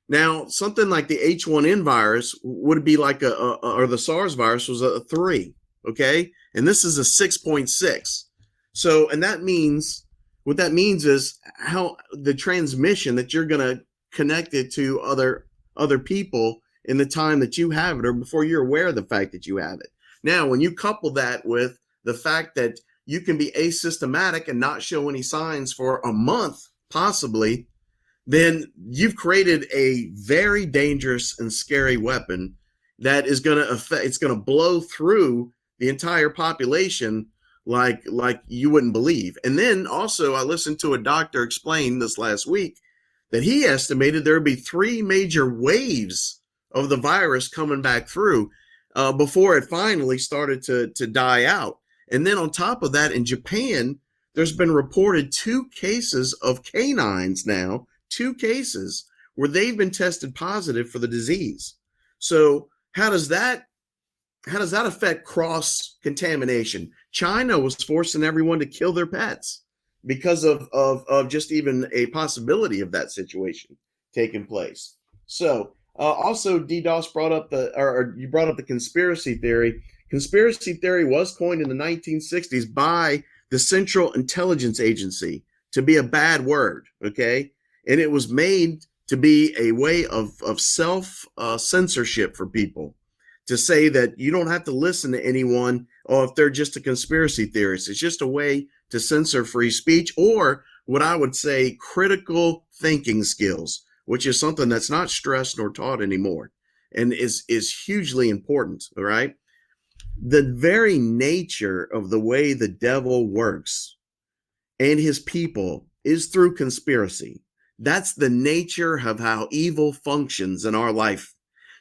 Now, something like the H1N virus would be like or the SARS virus was a 3, okay? And this is a 6.6. So, and that means, what that means is how the transmission that you're going to connect it to other people in the time that you have it, or before you're aware of the fact that you have it. Now, when you couple that with the fact that you can be asymptomatic and not show any signs for a month, possibly, then you've created a very dangerous and scary weapon that is going to affect, it's going to blow through the entire population like you wouldn't believe. And then also, I listened to a doctor explain this last week that he estimated there would be 3 major waves of the virus coming back through before it finally started to die out. And then on top of that, in Japan, there's been reported 2 cases of canines now, 2 cases where they've been tested positive for the disease. So how does that affect cross contamination? China was forcing everyone to kill their pets because of just even a possibility of that situation taking place. So also, DDoS brought up you brought up the conspiracy theory. Conspiracy theory was coined in the 1960s by the Central Intelligence Agency to be a bad word, okay? And it was made to be a way of self censorship for people, to say that you don't have to listen to anyone, or if they're just a conspiracy theorist. It's just a way to censor free speech, or what I would say, critical thinking skills, which is something that's not stressed nor taught anymore, and is hugely important. All right. The very nature of the way the devil works and his people is through conspiracy. That's the nature of how evil functions in our life.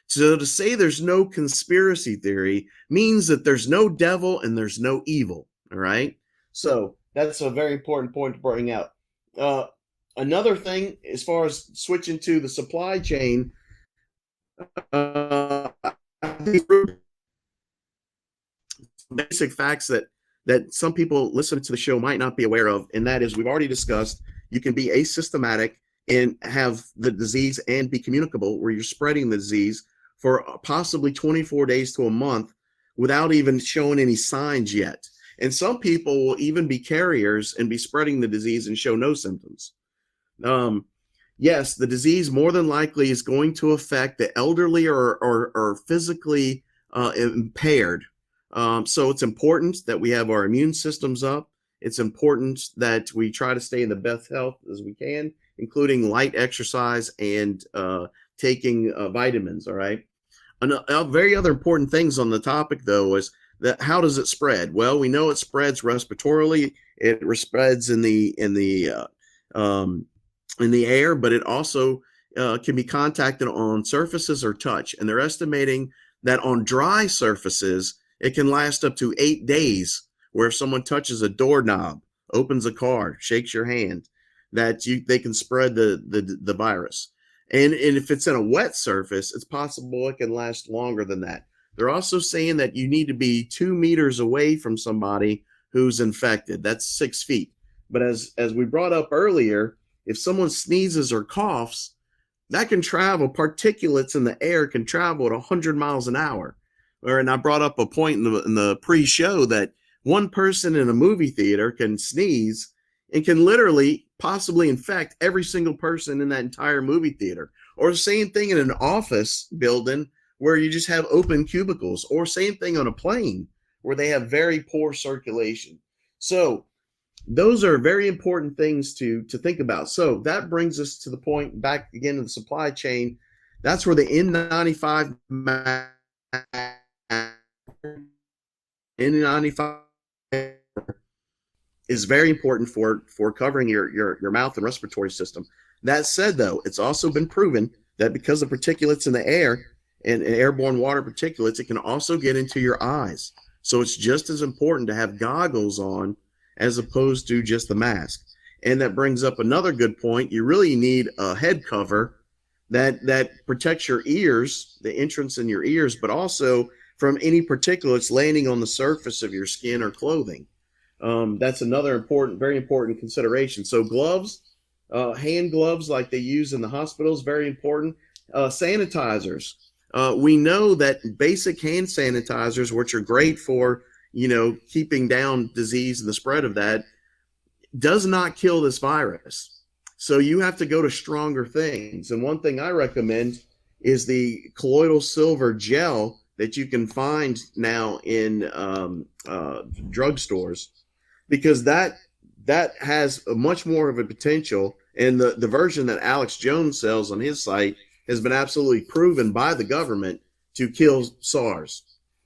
So to say there's no conspiracy theory means that there's no devil and there's no evil. All right. So that's a very important point to bring out. Another thing, as far as switching to the supply chain, basic facts that some people listening to the show might not be aware of, and that is, we've already discussed, you can be asymptomatic and have the disease and be communicable, where you're spreading the disease for possibly 24 days to a month without even showing any signs yet. And some people will even be carriers and be spreading the disease and show no symptoms. Yes, the disease more than likely is going to affect the elderly or physically impaired. So it's important that we have our immune systems up. It's important that we try to stay in the best health as we can, including light exercise and taking vitamins. All right. Very other important things on the topic, though, is that how does it spread? Well, we know it spreads respiratorily. It spreads in the air, but it also can be contacted on surfaces or touch. And they're estimating that on dry surfaces, it can last up to 8 days, where if someone touches a doorknob, opens a car, shakes your hand, that they can spread the virus. And if it's in a wet surface, it's possible it can last longer than that. They're also saying that you need to be 2 meters away from somebody who's infected. That's 6 feet. But as we brought up earlier, if someone sneezes or coughs, that can travel, particulates in the air can travel at 100 miles an hour. And I brought up a point in the pre-show that one person in a movie theater can sneeze and can literally possibly infect every single person in that entire movie theater. Or the same thing in an office building, where you just have open cubicles, or same thing on a plane where they have very poor circulation. So those are very important things to think about. So that brings us to the point back again to the supply chain. That's where the N95 N95 is very important for covering your mouth and respiratory system. That said, though, it's also been proven that because of particulates in the air and airborne water particulates, it can also get into your eyes. So it's just as important to have goggles on as opposed to just the mask. And that brings up another good point. You really need a head cover that protects your ears, the entrance in your ears, but also from any particulates landing on the surface of your skin or clothing. That's another important, very important consideration. So gloves, hand gloves like they use in the hospitals, very important. Sanitizers. We know that basic hand sanitizers, which are great for, keeping down disease and the spread of that, does not kill this virus. So you have to go to stronger things. And one thing I recommend is the colloidal silver gel that you can find now in drugstores, because that has a much more of a potential. And the version that Alex Jones sells on his site has been absolutely proven by the government to kill SARS.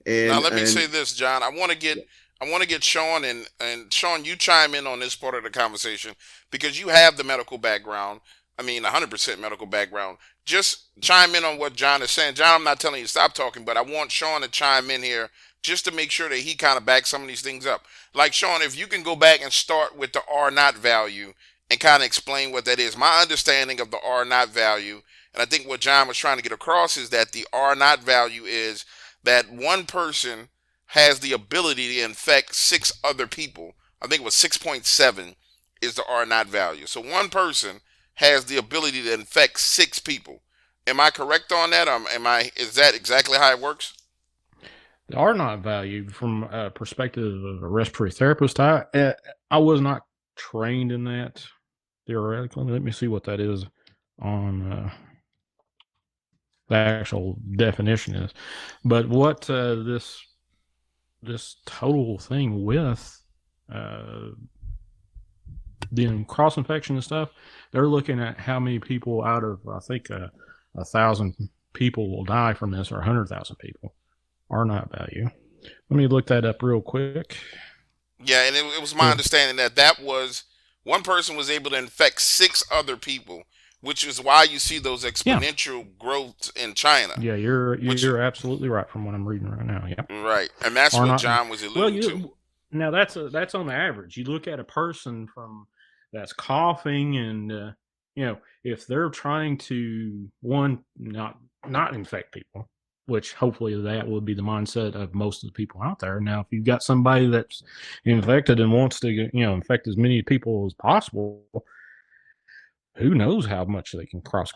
Now And let me and say this, John. I want to get Sean, and Sean, you chime in on this part of the conversation because you have the medical background. I mean, 100% medical background. Just chime in on what John is saying. John, I'm not telling you to stop talking, but I want Sean to chime in here just to make sure that he kind of backs some of these things up. Like Sean, if you can go back and start with the R naught value and kind of explain what that is. My understanding of the R naught value, and I think what John was trying to get across, is that the R naught value is that one person has the ability to infect six other people. I think it was 6.7 is the R naught value. So one person has the ability to infect six people. Am I correct on that? Is that exactly how it works? They are not valued from a perspective of a respiratory therapist. I was not trained in that theoretically. Let me see what that is on the actual definition is. But what this total thing with uh, the cross infection and stuff, they're looking at how many people out of, I think, 1,000 people will die from this, or 100,000 people are not value. Let me look that up real quick. Yeah, and it was my understanding that that was one person was able to infect six other people, which is why you see those Yeah, exponential growths in China. yeah, you're Which you're absolutely right from what I'm reading right now. Yeah, right, and that's are what not. John was Well, alluding to. you now that's on the average. You look at a person from that's coughing, and if they're trying to one not infect people, which hopefully that would be the mindset of most of the people out there. Now, if you've got somebody that's infected and wants to infect as many people as possible, who knows how much they can cross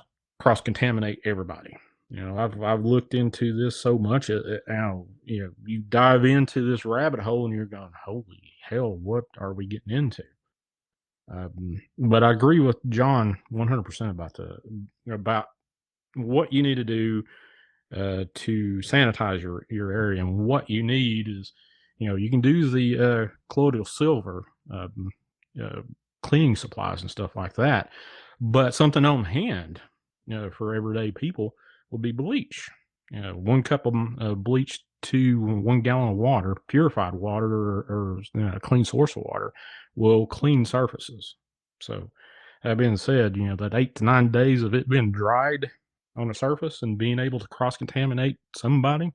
contaminate everybody. I've looked into this so much. Now, you dive into this rabbit hole and you're going, holy hell, what are we getting into? But I agree with John 100% about what you need to do to sanitize your area. And what you need is, you can do the colloidal silver uh, cleaning supplies and stuff like that, but something on hand, for everyday people would be bleach. 1 cup of bleach to 1 gallon of water, purified water, or a clean source of water, will clean surfaces. So, that being said, that 8 to 9 days of it being dried on a surface and being able to cross contaminate somebody,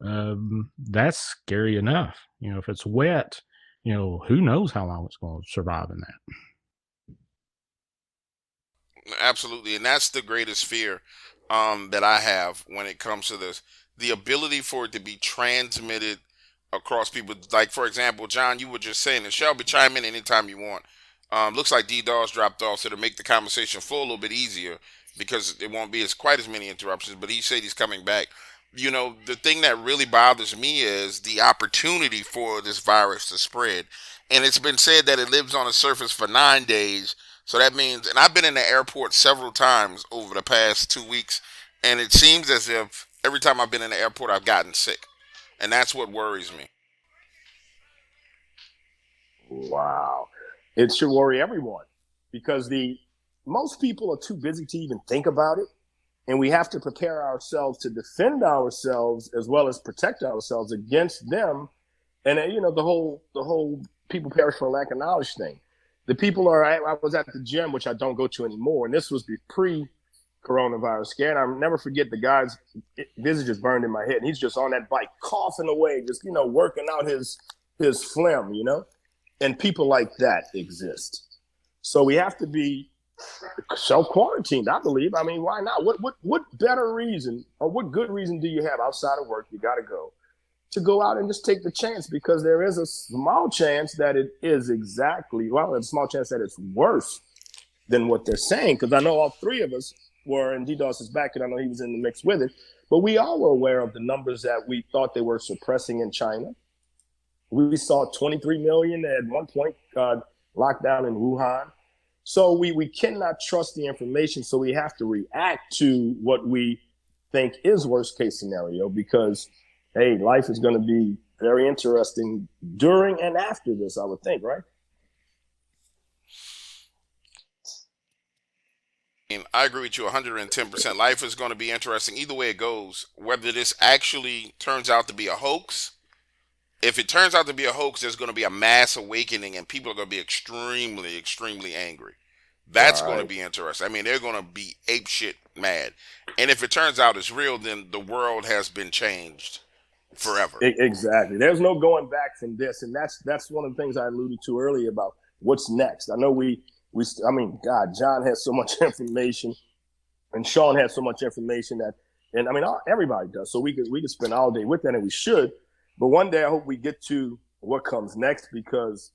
that's scary enough. If it's wet, who knows how long it's going to survive in that. Absolutely, and that's the greatest fear that I have when it comes to this: the ability for it to be transmitted across people. Like for example, John, you were just saying, and Shelby, chime in anytime you want. Looks like D Dawes dropped off, so to make the conversation flow a little bit easier because it won't be as quite as many interruptions. But he said he's coming back. The thing that really bothers me is the opportunity for this virus to spread. And it's been said that it lives on the surface for 9 days. So that means, and I've been in the airport several times over the past 2 weeks, and it seems as if Every time I've been in the airport, I've gotten sick, and that's what worries me. Wow. It should worry everyone because the most people are too busy to even think about it. And we have to prepare ourselves to defend ourselves as well as protect ourselves against them. And the whole people perish for lack of knowledge thing. The people are. I was at the gym, which I don't go to anymore, and this was pre-coronavirus scare. And I'll never forget the guy's visage is burned in my head, and he's just on that bike coughing away, just working out his phlegm, and people like that exist. So we have to be self-quarantined, I believe. I mean, why not? What better reason or what good reason do you have outside of work? You got to go out and just take the chance because there is a small chance that it is there's a small chance that it's worse than what they're saying. Because I know all three of us were, and DDoS is back, and I know he was in the mix with it, but we all were aware of the numbers that we thought they were suppressing in China. We saw 23 million at one point locked down in Wuhan. So we cannot trust the information. So we have to react to what we think is worst case scenario because, hey, life is going to be very interesting during and after this, I would think, right? I agree with you 110%. Life is going to be interesting either way it goes. Whether this actually turns out to be a hoax, if it turns out to be a hoax, there's going to be a mass awakening and people are going to be extremely, extremely angry. That's going to Right. be interesting. I mean, they're going to be apeshit mad. And if it turns out it's real, then the world has been changed forever. Exactly. There's no going back from this, and that's one of the things I alluded to earlier about what's next. I know I mean, God, John has so much information, and Sean has so much information and I mean, everybody does. So we could spend all day with that, and we should. But one day, I hope we get to what comes next because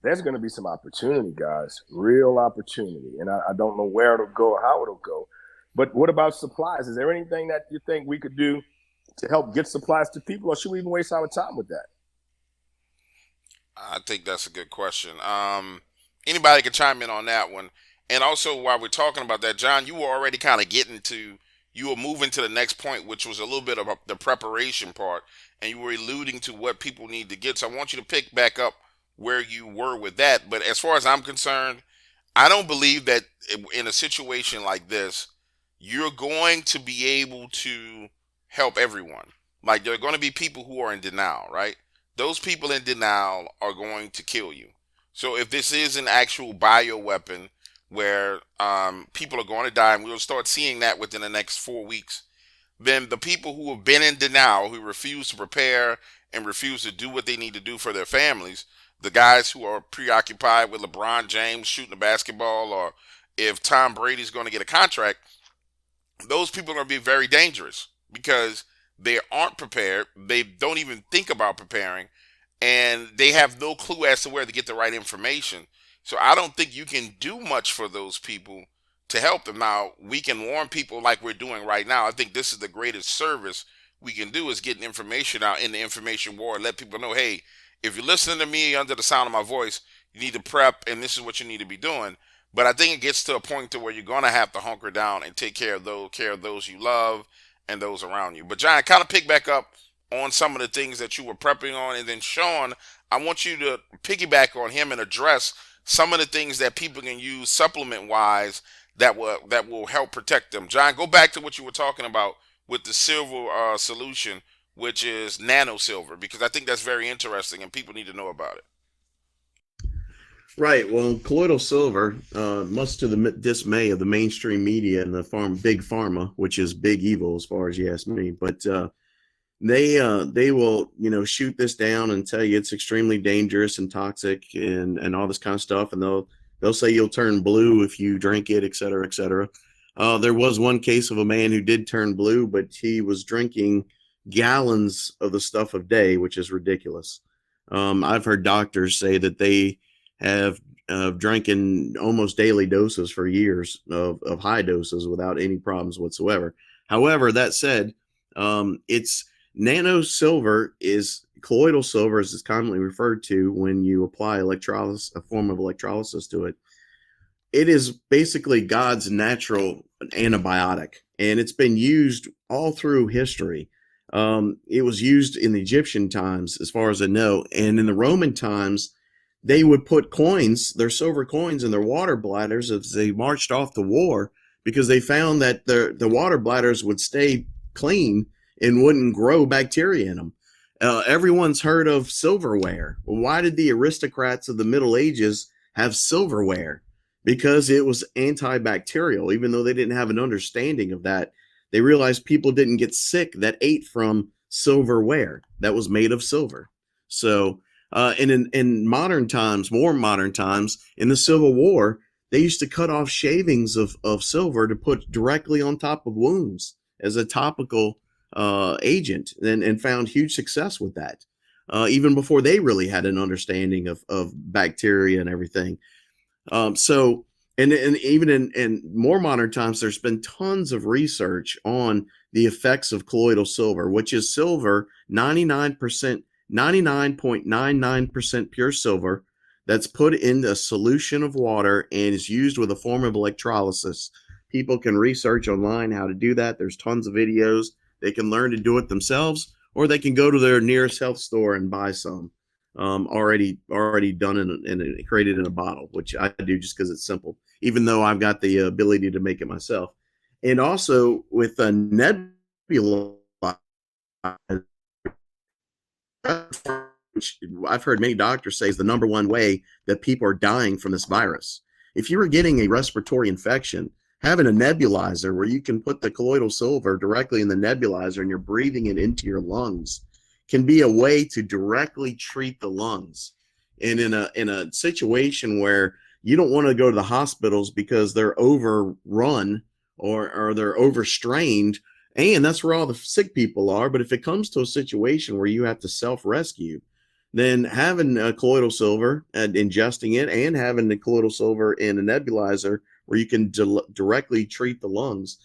there's going to be some opportunity, guys, real opportunity, and I don't know where it'll go or how it'll go. But what about supplies? Is there anything that you think we could do to help get supplies to people, or should we even waste our time with that? I think that's a good question. Anybody can chime in on that one. And also, while we're talking about that, John, you were already kind of you were moving to the next point, which was a little bit of the preparation part, and you were alluding to what people need to get. So I want you to pick back up where you were with that. But as far as I'm concerned, I don't believe that in a situation like this, you're going to be able to help everyone. Like, there are going to be people who are in denial, right? Those people in denial are going to kill you. So if this is an actual bio weapon where people are going to die, and we'll start seeing that within the next 4 weeks, then the people who have been in denial, who refuse to prepare and refuse to do what they need to do for their families, the guys who are preoccupied with LeBron James shooting a basketball, or if Tom Brady's going to get a contract, those people are going to be very dangerous because they aren't prepared. They don't even think about preparing, and they have no clue as to where to get the right information. So I don't think you can do much for those people to help them. Now, we can warn people like we're doing right now. I think this is the greatest service we can do, is getting information out in the information war and let people know, hey, if you're listening to me under the sound of my voice, you need to prep, and this is what you need to be doing. But I think it gets to a point to where you're going to have to hunker down and take care of those you love and those around you. But John, kind of pick back up on some of the things that you were prepping on, and then Sean, I want you to piggyback on him and address some of the things that people can use supplement wise that will help protect them. John, go back to what you were talking about with the silver solution, which is nano silver, because I think that's very interesting and people need to know about it. Right. Well, colloidal silver, much to the dismay of the mainstream media and the big pharma, which is big evil as far as you ask me, but they will shoot this down and tell you it's extremely dangerous and toxic and all this kind of stuff, and they'll say you'll turn blue if you drink it, et cetera, et cetera. There was one case of a man who did turn blue, but he was drinking gallons of the stuff a day, which is ridiculous. I've heard doctors say that they have drinking almost daily doses for years of high doses without any problems whatsoever. However, that said, it's nano silver is colloidal silver, as it's commonly referred to when you apply electrolysis, a form of electrolysis to it. it is basically God's natural antibiotic, and it's been used all through history. It was used in the Egyptian times, as far as I know, and in the Roman times, they would put coins, their silver coins, in their water bladders as they marched off to war, because they found that the water bladders would stay clean and wouldn't grow bacteria in them. Everyone's heard of silverware. Well, why did the aristocrats of the Middle Ages have silverware? Because it was antibacterial. Even though they didn't have an understanding of that, they realized people didn't get sick that ate from silverware that was made of silver. So, and in modern times, more modern times, in the Civil War, they used to cut off shavings of silver to put directly on top of wounds as a topical agent, and found huge success with that. Even before they really had an understanding of bacteria and everything. So, and even in more modern times, there's been tons of research on the effects of colloidal silver, which is silver 99%, 99.99% pure silver that's put in a solution of water and is used with a form of electrolysis. People can research online how to do that. There's tons of videos. They can learn to do it themselves, or they can go to their nearest health store and buy some already done and created in a bottle, which I do just because it's simple, even though I've got the ability to make it myself. And also with a nebula, which I've heard many doctors say is the number one way that people are dying from this virus. If you were getting a respiratory infection, having a nebulizer where you can put the colloidal silver directly in the nebulizer and you're breathing it into your lungs can be a way to directly treat the lungs. And in a situation where you don't want to go to the hospitals because they're overrun, or they're overstrained, and that's where all the sick people are. But if it comes to a situation where you have to self-rescue, then having a colloidal silver and ingesting it, and having the colloidal silver in a nebulizer where you can directly treat the lungs,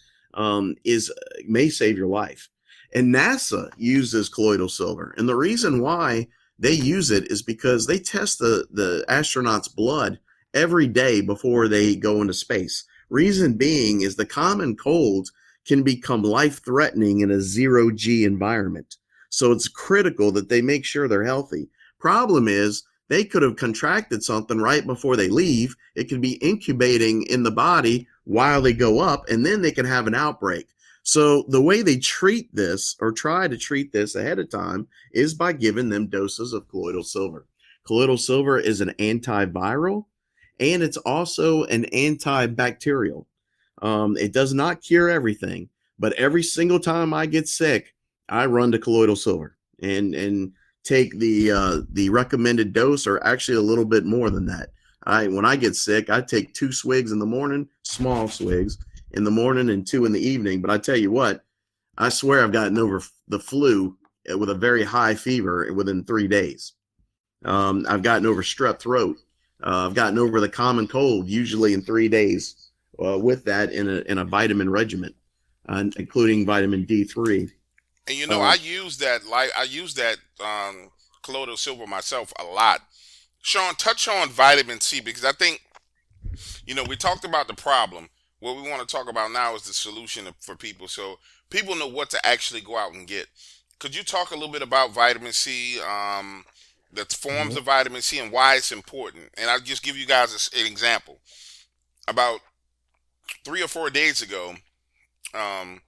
is may save your life. And NASA uses colloidal silver. And the reason why they use it is because they test the astronauts' blood every day before they go into space. Reason being is the common cold can become life threatening in a zero G environment. So it's critical that they make sure they're healthy. Problem is, they could have contracted something right before they leave. It could be incubating in the body while they go up, and then they can have an outbreak. So the way they treat this, or try to treat this ahead of time, is by giving them doses of colloidal silver. Colloidal silver is an antiviral, and it's also an antibacterial. It does not cure everything, but every single time I get sick, I run to colloidal silver and take the recommended dose, or actually a little bit more than that. When I get sick, I take 2 swigs in the morning, small swigs in the morning, and 2 in the evening. But I tell you what, I swear I've gotten over the flu with a very high fever within 3 days. I've gotten over strep throat. I've gotten over the common cold usually in 3 days, with that in a vitamin regimen, including vitamin D3. And Uh, I use that colloidal silver myself a lot. Sean, touch on vitamin C, because I think we talked about the problem. What we want to talk about now is the solution for people, so people know what to actually go out and get. Could you talk a little bit about vitamin C, the forms Mhm. of vitamin C, and why it's important? And I'll just give you guys an example. About 3 or 4 days ago, um,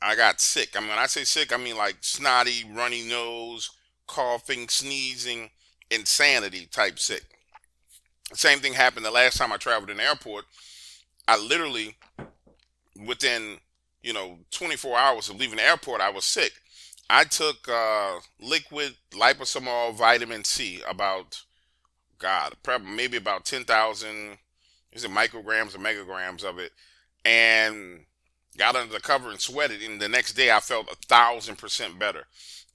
I got sick. I mean, when I say sick, I mean like snotty, runny nose, coughing, sneezing, insanity type sick. Same thing happened the last time I traveled in the airport. I literally, within 24 hours of leaving the airport, I was sick. I took liquid liposomal vitamin C, about, God, probably maybe about 10,000, is it micrograms or megagrams of it, and got under the cover and sweated. And the next day, I felt 1,000% better.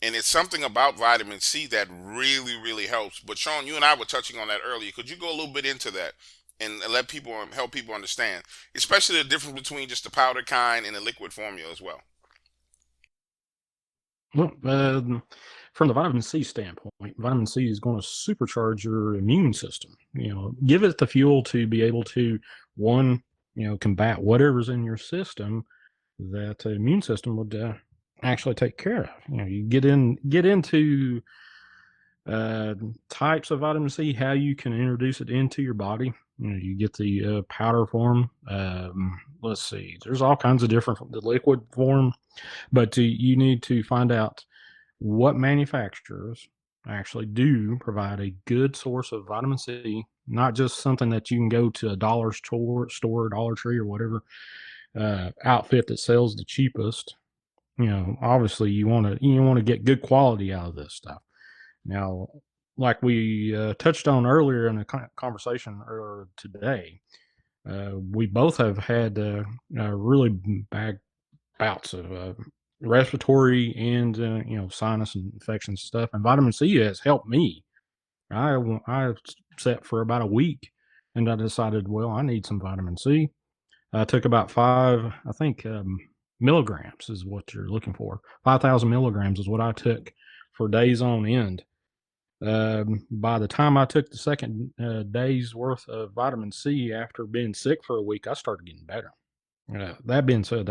And it's something about vitamin C that really, really helps. But Sean, you and I were touching on that earlier. Could you go a little bit into that and let people help people understand, especially the difference between just the powder kind and the liquid formula as well? Well, from the vitamin C standpoint, vitamin C is going to supercharge your immune system. Give it the fuel to be able to, one, combat whatever's in your system that the immune system would actually take care of. You get into types of vitamin C, how you can introduce it into your body. You get the powder form. Let's see, there's all kinds of different, the liquid form, but you need to find out what manufacturers actually do provide a good source of vitamin C, not just something that you can go to a dollar store, Dollar Tree, or whatever outfit that sells the cheapest. Obviously you want to get good quality out of this stuff. Now, like we touched on earlier in a conversation earlier today, we both have had really bad bouts of respiratory and sinus infections stuff, and vitamin C has helped me. I sat for about a week, and I decided, well, I need some vitamin C. I took about milligrams is what you're looking for. 5,000 milligrams is what I took for days on end. By the time I took the second day's worth of vitamin C after being sick for a week, I started getting better. That being said,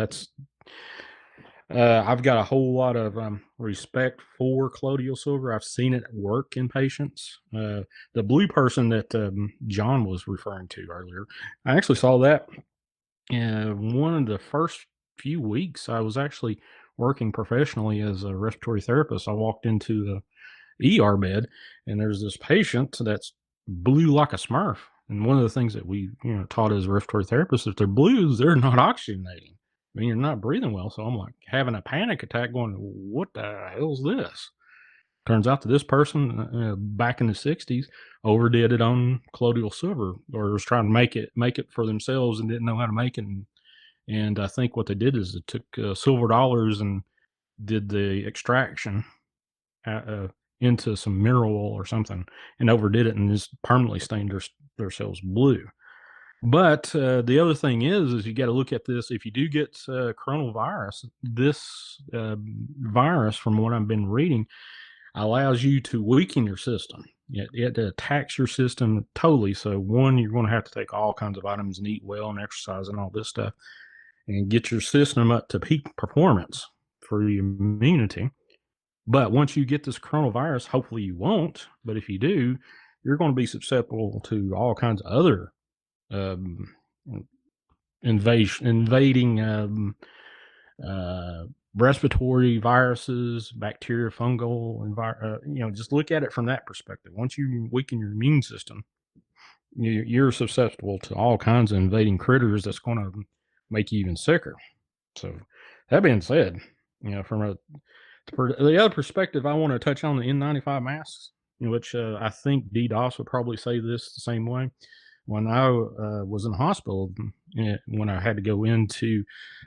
I've got a whole lot of respect for colloidal silver. I've seen it work in patients. The blue person that John was referring to earlier, I actually saw that one of the first few weeks. I was actually working professionally as a respiratory therapist. I walked into the ER bed, and there's this patient that's blue like a Smurf. And one of the things that we taught as respiratory therapists, if they're blues, they're not oxygenating. I mean, you're not breathing well. So I'm like having a panic attack, going, "What the hell's this?" Turns out that this person back in the '60s overdid it on colloidal silver, or was trying to make it for themselves and didn't know how to make it. And I think what they did is they took silver dollars and did the extraction uh, into some mineral oil or something, and overdid it, and just permanently stained their cells blue. But the other thing is you got to look at this. If you do get coronavirus, this virus, from what I've been reading, allows you to weaken your system. It attacks your system totally. So one, you're going to have to take all kinds of vitamins and eat well and exercise and all this stuff, and get your system up to peak performance for your immunity. But once you get this coronavirus, hopefully you won't, but if you do, you're going to be susceptible to all kinds of other um, invading respiratory viruses, bacteria, fungal, just look at it from that perspective. Once you weaken your immune system, you're susceptible to all kinds of invading critters that's going to make you even sicker. So, that being said, from the other perspective, I want to touch on the N95 masks, which I think DDoS would probably say this the same way. When I was in the hospital, when I had to go into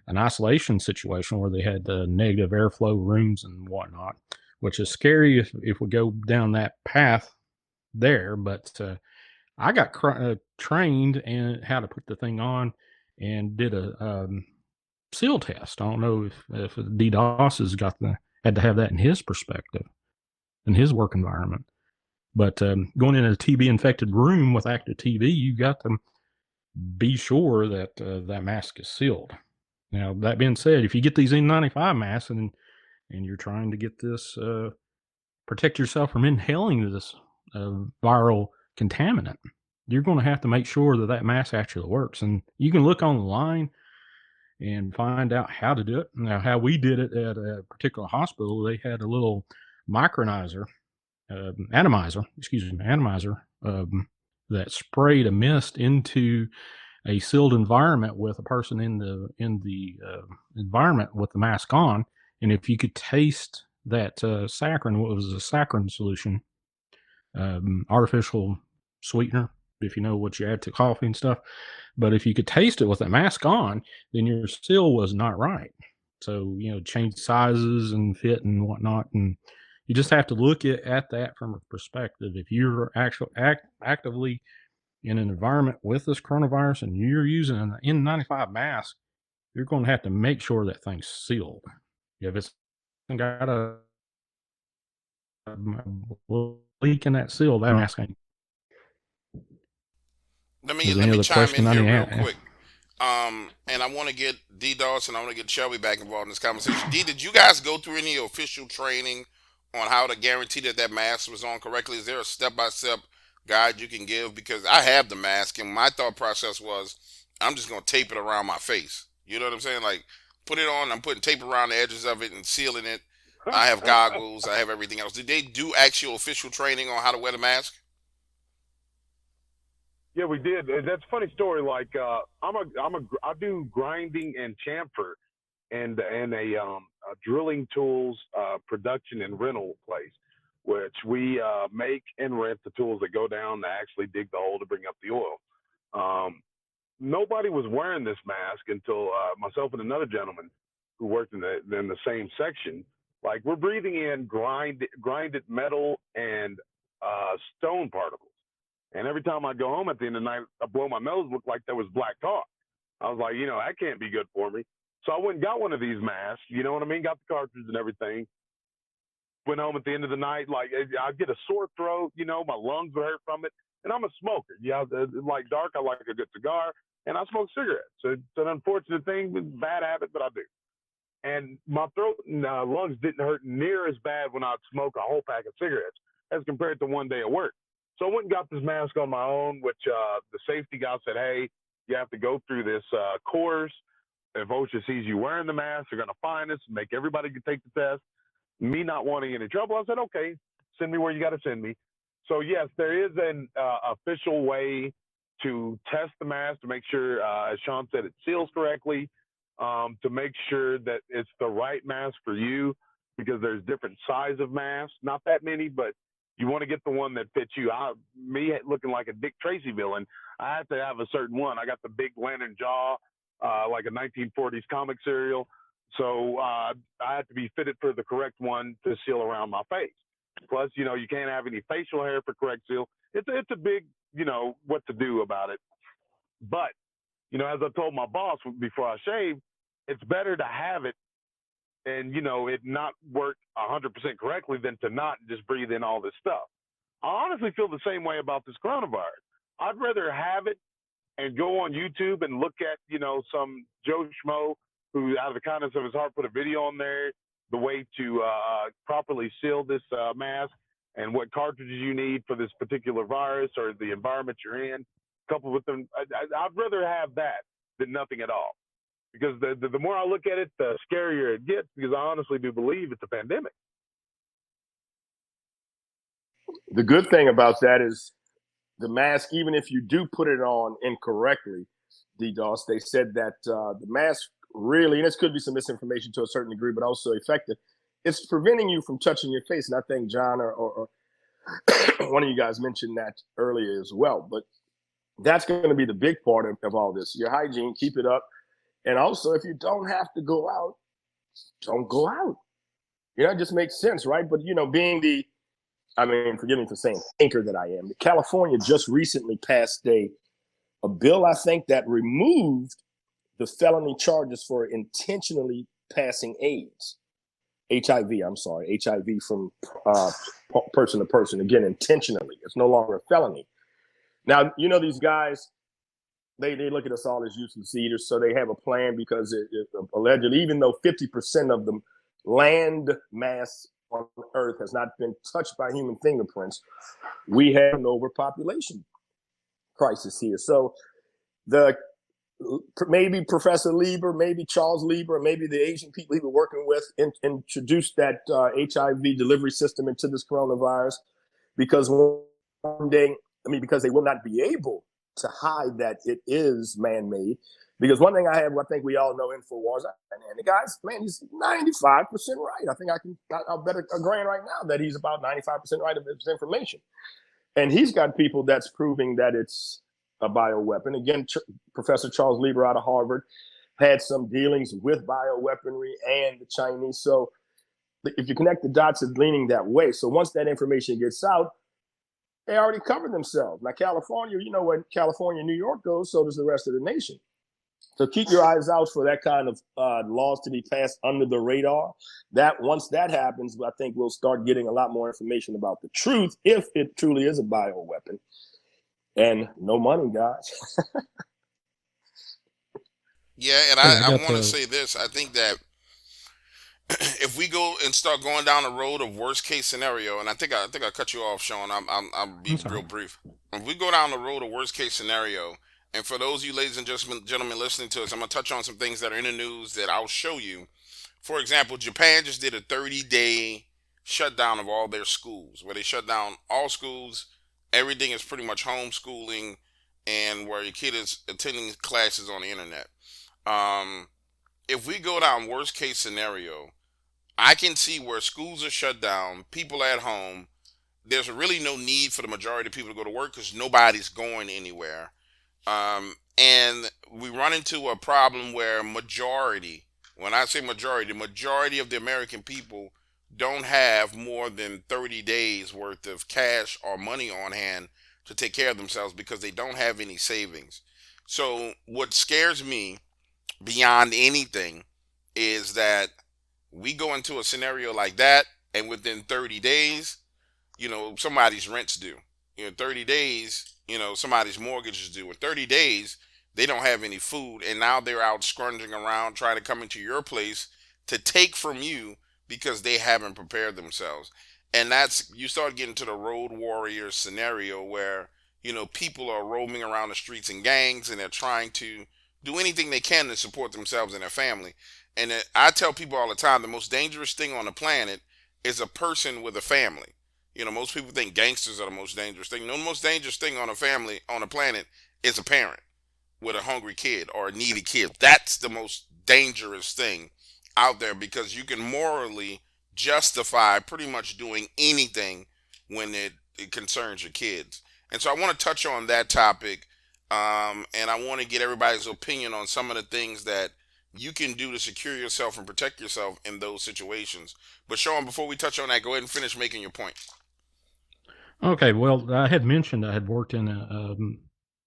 an isolation situation where they had negative airflow rooms and whatnot, which is scary if we go down that path there. But I got trained in how to put the thing on, and did a seal test. I don't know if DDoS had to have that in his perspective, in his work environment. But going in a TB infected room with active TB, you got to be sure that that mask is sealed. Now, that being said, if you get these N95 masks and you're trying to get this, protect yourself from inhaling this viral contaminant, you're going to have to make sure that that mask actually works. And you can look online and find out how to do it. Now, how we did it at a particular hospital, they had a little atomizer, that sprayed a mist into a sealed environment with a person in the environment with the mask on. And if you could taste that saccharin, what was a saccharin solution, artificial sweetener, if you know what you add to coffee and stuff. But if you could taste it with a mask on, then your seal was not right. So, change sizes and fit and whatnot. And you just have to look at that from a perspective. If you're actively in an environment with this coronavirus and you're using an N95 mask, you're going to have to make sure that thing's sealed. If it's got a leak in that seal, that mask ain't. Let Is me there let any me other chime in question I here need to real ask? quick. And I want to get D Doss and I want to get Shelby back involved in this conversation. D, did you guys go through any official training on how to guarantee that that mask was on correctly? Is there a step by step guide you can give? Because I have the mask, and my thought process was I'm just gonna tape it around my face. You know what I'm saying? Like put it on. I'm putting tape around the edges of it and sealing it. I have goggles. I have everything else. Did they do actual official training on how to wear the mask? Yeah, we did. That's a funny story. Like, I do grinding and chamfer, and a drilling tools production and rental place, which we make and rent the tools that go down to actually dig the hole to bring up the oil. Um, Nobody was wearing this mask until myself and another gentleman who worked in the same section. Like, we're breathing in grinded metal and stone particles. And every time I go home at the end of the night, I blow my nose, looked like there was black tar. I was like, that can't be good for me. So I went and got one of these masks, you know what I mean? Got the cartridge and everything. Went home at the end of the night, like I'd get a sore throat, my lungs would hurt from it. And I'm a smoker. Yeah, like dark, I like a good cigar, and I smoke cigarettes. So it's an unfortunate thing, bad habit, but I do. And my throat and lungs didn't hurt near as bad when I'd smoke a whole pack of cigarettes as compared to one day at work. So I went and got this mask on my own, which the safety guy said, hey, you have to go through this course. If OSHA sees you wearing the mask, they're going to fine us, make everybody take the test. Me not wanting any trouble, I said, okay, send me where you got to send me. So, yes, there is an official way to test the mask to make sure, as Sean said, it seals correctly, to make sure that it's the right mask for you, because there's different size of masks, not that many, but you want to get the one that fits you. Me looking like a Dick Tracy villain, I have to have a certain one. I got the big lantern jaw, like a 1940s comic serial. So I have to be fitted for the correct one to seal around my face. Plus, you can't have any facial hair for correct seal. It's a big, what to do about it. But, as I told my boss before I shaved, it's better to have it and, it not work 100% correctly than to not just breathe in all this stuff. I honestly feel the same way about this coronavirus. I'd rather have it and go on YouTube and look at, some Joe Schmo who, out of the kindness of his heart, put a video on there, the way to properly seal this mask and what cartridges you need for this particular virus or the environment you're in, coupled with them. I'd rather have that than nothing at all. Because the more I look at it, the scarier it gets, because I honestly do believe it's a pandemic. The good thing about that is the mask, even if you do put it on incorrectly, DDoS, they said that the mask really, and this could be some misinformation to a certain degree, but also effective, it's preventing you from touching your face. And I think John or one of you guys mentioned that earlier as well. But that's going to be the big part of all this. Your hygiene, keep it up. And also, if you don't have to go out, don't go out. It just makes sense, right? But, being forgive me for saying thinker that I am, California just recently passed a bill, I think, that removed the felony charges for intentionally passing HIV, HIV from person to person. Again, intentionally. It's no longer a felony. Now, these guys, they look at us all as useless eaters, so they have a plan because it allegedly, even though 50% of the land mass on Earth has not been touched by human fingerprints, we have an overpopulation crisis here. So maybe Professor Lieber, maybe Charles Lieber, maybe the Asian people he was working with introduced that HIV delivery system into this coronavirus because one day, because they will not be able to hide that it is man-made. Because one thing I think we all know InfoWars, and the guy's, he's 95% right. I think I'll bet a grand right now that he's about 95% right of his information. And he's got people that's proving that it's a bioweapon. Again, Professor Charles Lieber out of Harvard had some dealings with bioweaponry and the Chinese. So if you connect the dots, it's leaning that way. So once that information gets out, they already covered themselves. Now, California, where California and New York goes, so does the rest of the nation. So keep your eyes out for that kind of laws to be passed under the radar. That once that happens, I think we'll start getting a lot more information about the truth, if it truly is a bioweapon. And no money, guys. Yeah, and Hey, I I got want to the. say this. I think that if we go and start going down the road of worst case scenario, and I cut you off, Sean. I'll I'm be sorry. real brief. If we go down the road of worst case scenario, and for those of you ladies and gentlemen listening to us, I'm gonna touch on some things that are in the news that I'll show you. For example, Japan just did a 30-day shutdown of all their schools, where they shut down all schools. Everything is pretty much homeschooling, and where your kid is attending classes on the internet. Um, if we go down worst case scenario, I can see where schools are shut down, people at home. There's really no need for the majority of people to go to work because nobody's going anywhere. And we run into a problem where majority, when I say majority, the majority of the American people don't have more than 30 days worth of cash or money on hand to take care of themselves because they don't have any savings. So what scares me beyond anything is that we go into a scenario like that, and within 30 days, somebody's rent's due. 30 days, somebody's mortgage is due. In 30 days, they don't have any food, and now they're out scrounging around trying to come into your place to take from you because they haven't prepared themselves. And you start getting to the road warrior scenario where, people are roaming around the streets in gangs and they're trying to do anything they can to support themselves and their family. And I tell people all the time, the most dangerous thing on the planet is a person with a family. Most people think gangsters are the most dangerous thing. No, the most dangerous thing on a family on a planet is a parent with a hungry kid or a needy kid. That's the most dangerous thing out there because you can morally justify pretty much doing anything when it concerns your kids. And so I want to touch on that topic, and I want to get everybody's opinion on some of the things that you can do to secure yourself and protect yourself in those situations. But Sean, before we touch on that, go ahead and finish making your point. Okay, well, I had mentioned I had worked in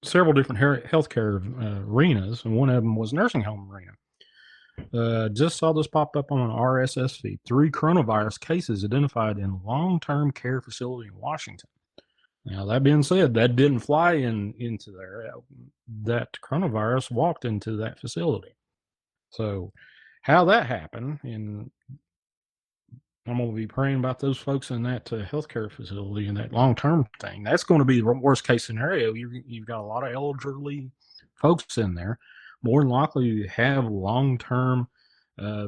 several different healthcare arenas, and one of them was nursing home arena. Just saw this pop up on an RSS feed. 3 coronavirus cases identified in long-term care facility in Washington. Now, that being said, that didn't fly into there. That coronavirus walked into that facility. So, how that happened, and I'm going to be praying about those folks in that healthcare facility and that long-term thing. That's going to be the worst case scenario. You've got a lot of elderly folks in there. More than likely, you have long-term uh,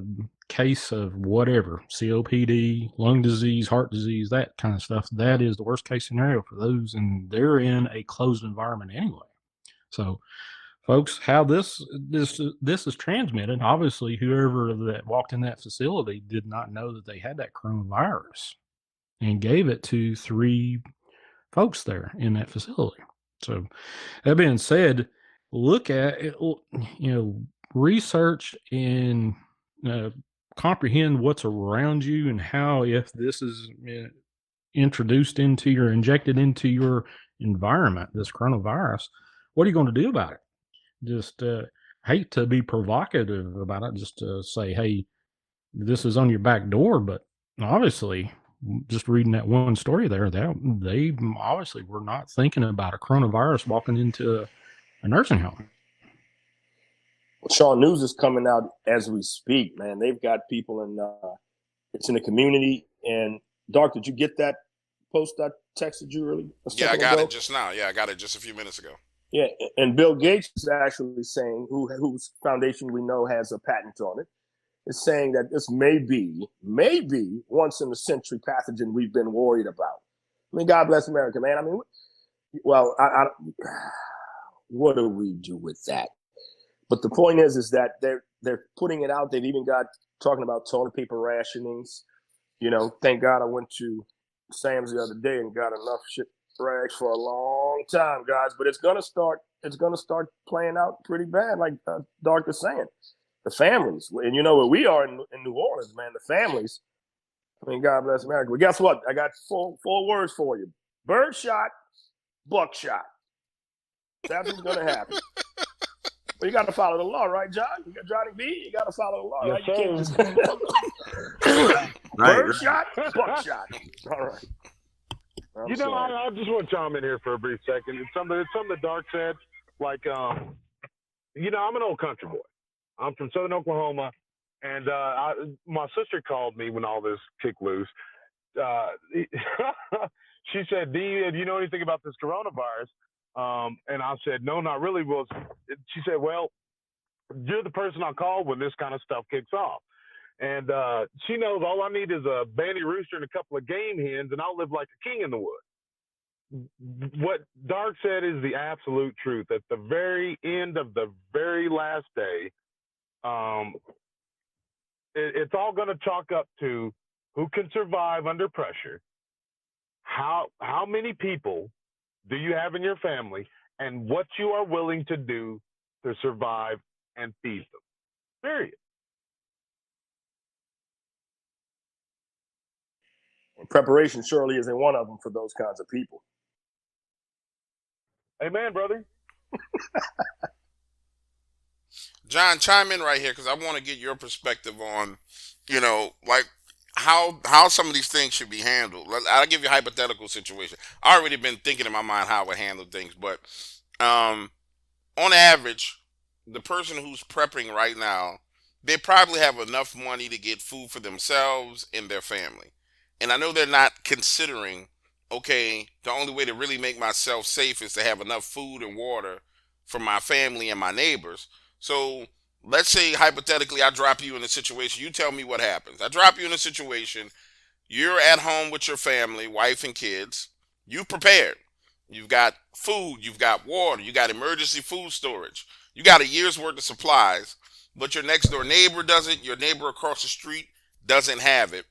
case of whatever, COPD, lung disease, heart disease, that kind of stuff. That is the worst case scenario for those, and they're in a closed environment anyway. So, folks, how this is transmitted. Obviously, whoever that walked in that facility did not know that they had that coronavirus and gave it to 3 folks there in that facility. So, that being said, look at it, research and uh, comprehend what's around you and how, if this is injected into your environment, this coronavirus, what are you going to do about it? Just hate to be provocative about it, just to say, hey, this is on your back door. But obviously, just reading that one story there, they obviously were not thinking about a coronavirus walking into a nursing home. Well, Sean, news is coming out as we speak, man. They've got people it's in the community. And Doc, did you get that post I texted you earlier? Yeah, I got it just now. Yeah, I got it just a few minutes ago. Yeah, and Bill Gates is actually saying, whose foundation we know has a patent on it, is saying that this may be once in a century pathogen we've been worried about. I mean, God bless America, man. I mean, well, what do we do with that? But the point is that they're putting it out. They've even got talking about toilet paper rationings. Thank God I went to Sam's the other day and got enough shit rags for a long time, guys. But it's gonna start playing out pretty bad, like Doc is saying. The families, and where we are in New Orleans, man. The families. I mean, God bless America. But guess what? I got four words for you: birdshot, buckshot. That's what's gonna happen. Well, you got to follow the law, right, John? You got Johnny B. You got to follow the law, Yes, right? You can't just Right. bird shot, buck shot. All right. I'm sorry. I just want to chime in here for a brief second. It's something that Dark said. Like, I'm an old country boy. I'm from Southern Oklahoma, and my sister called me when all this kicked loose. She said, "Do you know anything about this coronavirus?" And I said, "No, not really." Well, she said, "Well, you're the person I call when this kind of stuff kicks off." And she knows all I need is a banty rooster and a couple of game hens, and I'll live like a king in the woods. What Dark said is the absolute truth. At the very end of the very last day, it's all going to chalk up to who can survive under pressure. How many people do you have in your family, and what you are willing to do to survive and feed them. Period. Preparation surely isn't one of them for those kinds of people. Amen, brother. John, chime in right here because I want to get your perspective on, like how some of these things should be handled. I'll give you a hypothetical situation. I already been thinking in my mind how I would handle things, but um, on average, the person who's prepping right now, they probably have enough money to get food for themselves and their family. And I know they're not considering, okay, the only way to really make myself safe is to have enough food and water for my family and my neighbors. So let's say hypothetically I drop you in a situation, you tell me what happens. I drop you in a situation, you're at home with your family, wife and kids. You've prepared. You've got food, you've got water, you got emergency food storage. You got a year's worth of supplies, but your next door neighbor doesn't, your neighbor across the street doesn't have it.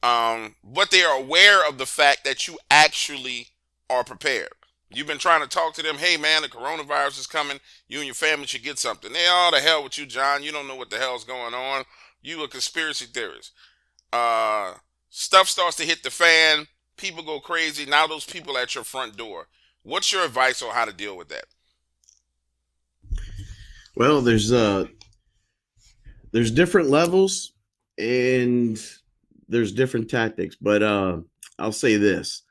But they are aware of the fact that you actually are prepared. You've been trying to talk to them, hey man, the coronavirus is coming, you and your family should get something. They all the hell with you, John. You don't know what the hell's going on. You a conspiracy theorist. Uh Stuff starts to hit the fan, people go crazy. Now those people at your front door. What's your advice on how to deal with that? Well, there's different levels and there's different tactics, but I'll say this.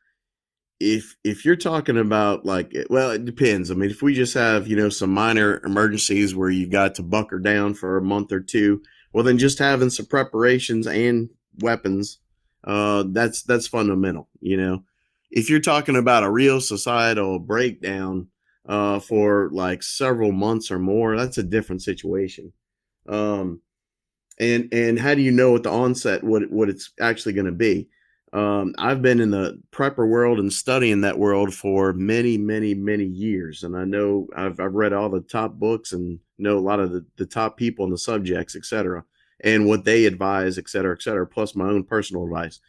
If you're talking about like, well, it depends. I mean, if we just have, some minor emergencies where you got to bunker down for a month or two, well, then just having some preparations and weapons, that's fundamental. If you're talking about a real societal breakdown, for like several months or more, that's a different situation. Um, and how do you know at the onset what it's actually going to be? I've been in the prepper world and studying that world for many, many, many years, and I know I've read all the top books and know a lot of the top people on the subjects, etc., and what they advise, etc., plus my own personal advice.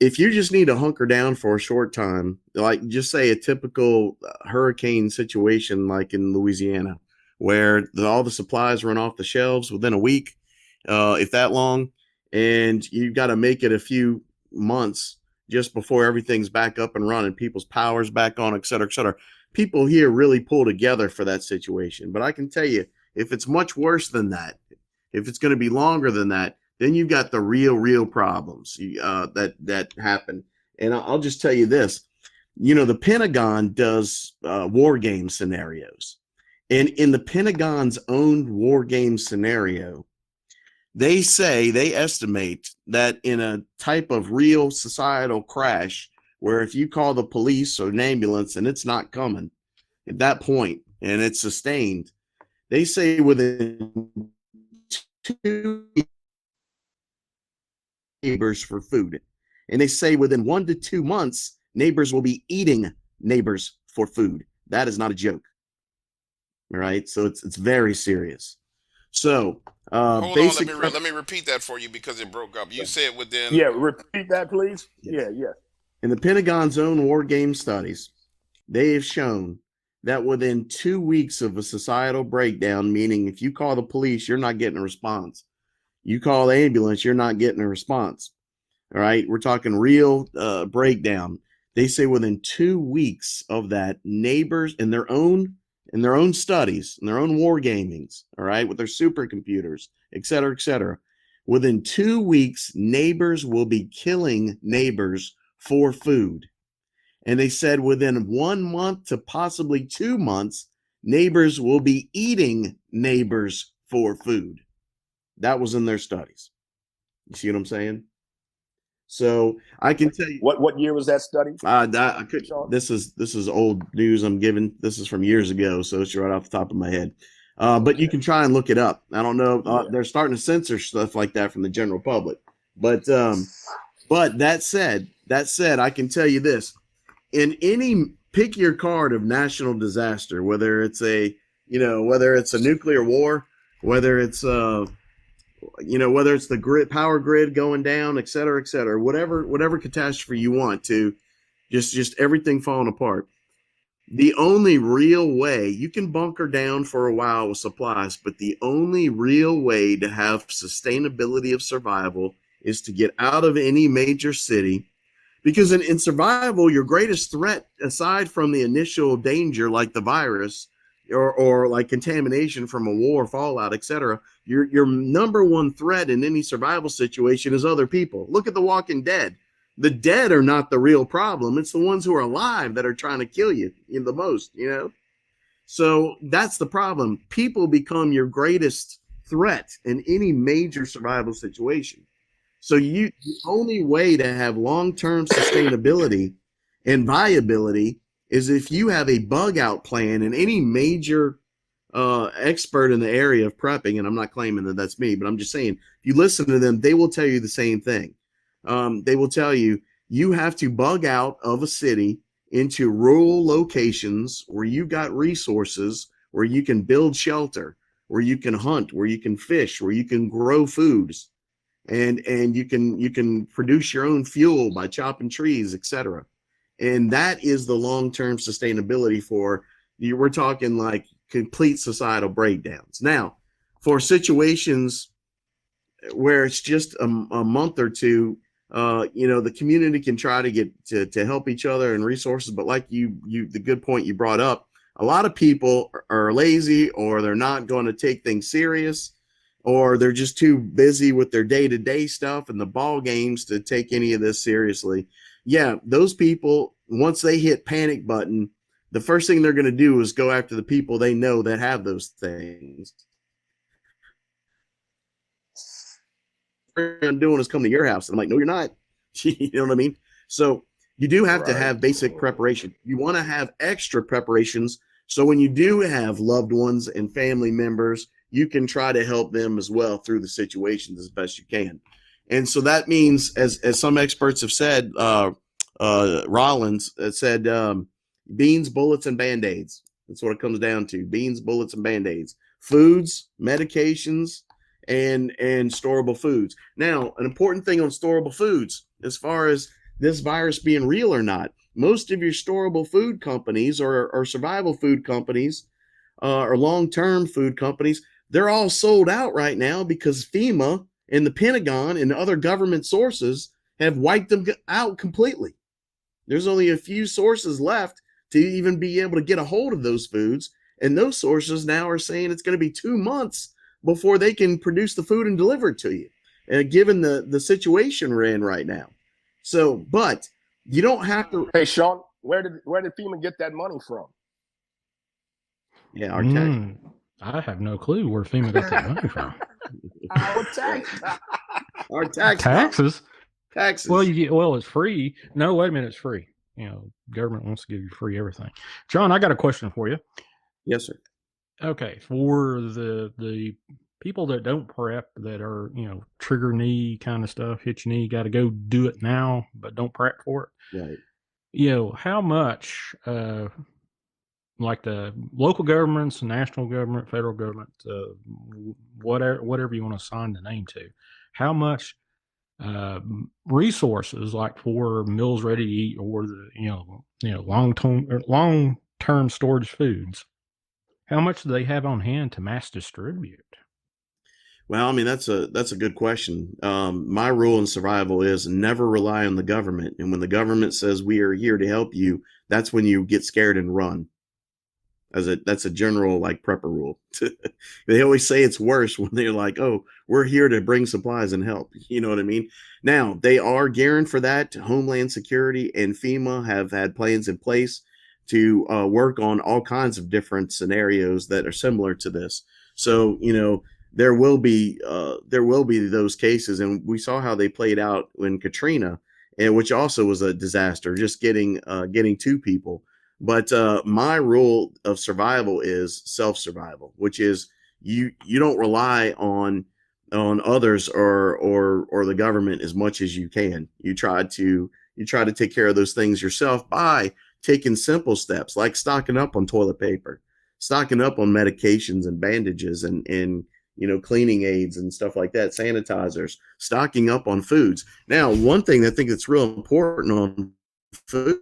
If you just need to hunker down for a short time, like just say a typical hurricane situation like in Louisiana, where all the supplies run off the shelves within a week, if that long, and you've got to make it a few months just before everything's back up and running, people's powers back on, et cetera, et cetera. People here really pull together for that situation. But I can tell you, if it's much worse than that, if it's going to be longer than that, then you've got the real problems that happen. And I'll just tell you this, the Pentagon does war game scenarios. And in the Pentagon's own war game scenario, they estimate that in a type of real societal crash, where if you call the police or an ambulance and it's not coming at that point and it's sustained, they say within 2 neighbors for food. And they say within 1 to 2 months, neighbors will be eating neighbors for food. That is not a joke. All right. So it's very serious. So Hold on, let me repeat that for you because it broke up. You said within. Yeah, repeat that, please. Yeah. In the Pentagon's own war game studies, they have shown that within 2 weeks of a societal breakdown, meaning if you call the police, you're not getting a response. You call the ambulance, you're not getting a response. All right, we're talking real breakdown. They say within 2 weeks of that, neighbors in their own in their own studies, in their own war gamings, all right, with their supercomputers, et cetera, within 2 weeks, neighbors will be killing neighbors for food. And they said within 1 month to possibly 2 months, neighbors will be eating neighbors for food. That was in their studies. You see what I'm saying? So I can tell you What year was that study? I could. This is old news I'm giving. This is from years ago, so it's right off the top of my head. But you can try and look it up. I don't know. They're starting to censor stuff like that from the general public. But that said, I can tell you this: in any pick your card of national disaster, whether it's a nuclear war, whether it's whether it's the power grid going down, et cetera, whatever catastrophe you want to, just everything falling apart. The only real way you can bunker down for a while with supplies, but the only real way to have sustainability of survival is to get out of any major city. Because in survival, your greatest threat, aside from the initial danger like the virus or like contamination from a war, fallout, etc., your number one threat in any survival situation is other people. Look at The Walking Dead. The dead are not the real problem. It's the ones who are alive that are trying to kill you the most, So that's the problem. People become your greatest threat in any major survival situation. So the only way to have long-term sustainability and viability is if you have a bug out plan, and any major expert in the area of prepping, and I'm not claiming that that's me, but I'm just saying, if you listen to them, they will tell you the same thing. They will tell you have to bug out of a city into rural locations where you've got resources, where you can build shelter, where you can hunt, where you can fish, where you can grow foods. And you can produce your own fuel by chopping trees, etc. And that is the long-term sustainability we're talking like complete societal breakdowns. Now, for situations where it's just a month or two, the community can try to get to help each other and resources. But like the good point you brought up, a lot of people are lazy, or they're not going to take things serious, or they're just too busy with their day-to-day stuff and the ball games to take any of this seriously. Yeah, those people, once they hit panic button, the first thing they're going to do is go after the people they know that have those things. What I'm doing is come to your house. And I'm like, no, you're not. You know what I mean? So you do have to have basic preparation. You want to have extra preparations, so when you do have loved ones and family members, you can try to help them as well through the situations as best you can. And so that means, as some experts have said, Rollins said, beans, bullets, and Band-Aids. That's what it comes down to: beans, bullets, and Band-Aids. Foods, medications, and storable foods. Now, an important thing on storable foods, as far as this virus being real or not, most of your storable food companies or survival food companies or long-term food companies, they're all sold out right now because FEMA and the Pentagon and other government sources have wiped them out completely. There's only a few sources left to even be able to get a hold of those foods. And those sources now are saying it's going to be 2 months before they can produce the food and deliver it to you, given the situation we're in right now. So, but you don't have to. Hey, Sean, where did FEMA get that money from? Yeah, our tax. I have no clue where FEMA got that money from. Our tax. Our taxes. Taxes. Well, it's free. No, wait a minute, it's free. Government wants to give you free everything. John, I got a question for you. Yes, sir. Okay, for the people that don't prep, that are trigger knee kind of stuff, hit your knee, got to go do it now, but don't prep for it. Right. How much, like the local governments, national government, federal government, whatever you want to assign the name to, how much resources, like for meals ready to eat, or the long term storage foods, how much do they have on hand to mass distribute? Well, I mean, that's a good question. My rule in survival is never rely on the government. And when the government says we are here to help you, that's when you get scared and run. That's a general like prepper rule. They always say it's worse when they're like, "Oh, we're here to bring supplies and help." You know what I mean? Now they are gearing for that. Homeland Security and FEMA have had plans in place to work on all kinds of different scenarios that are similar to this. So there will be those cases, and we saw how they played out when Katrina, and which also was a disaster, just getting to people. But my rule of survival is self survival, which is you don't rely on others or the government as much as you can. You try to take care of those things yourself by taking simple steps like stocking up on toilet paper, stocking up on medications and bandages and cleaning aids and stuff like that, sanitizers, stocking up on foods. Now, one thing I think that's real important on food,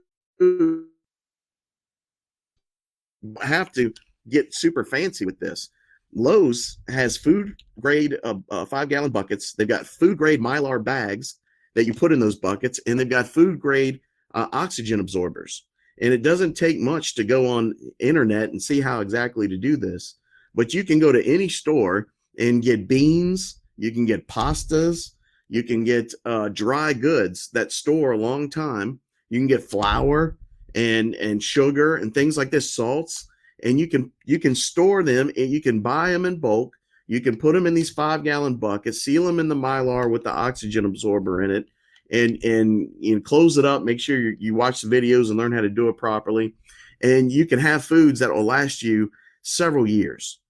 have to get super fancy with this. Lowe's has food grade 5 gallon buckets. They've got food grade Mylar bags that you put in those buckets, and they've got food grade oxygen absorbers. And it doesn't take much to go on internet and see how exactly to do this. But you can go to any store and get beans. You can get pastas. You can get dry goods that store a long time. You can get flour and sugar and things like this, salts, and you can store them and you can buy them in bulk. You can put them in these 5 gallon buckets, seal them in the Mylar with the oxygen absorber in it, and close it up. Make sure you watch the videos and learn how to do it properly, and you can have foods that will last you several years.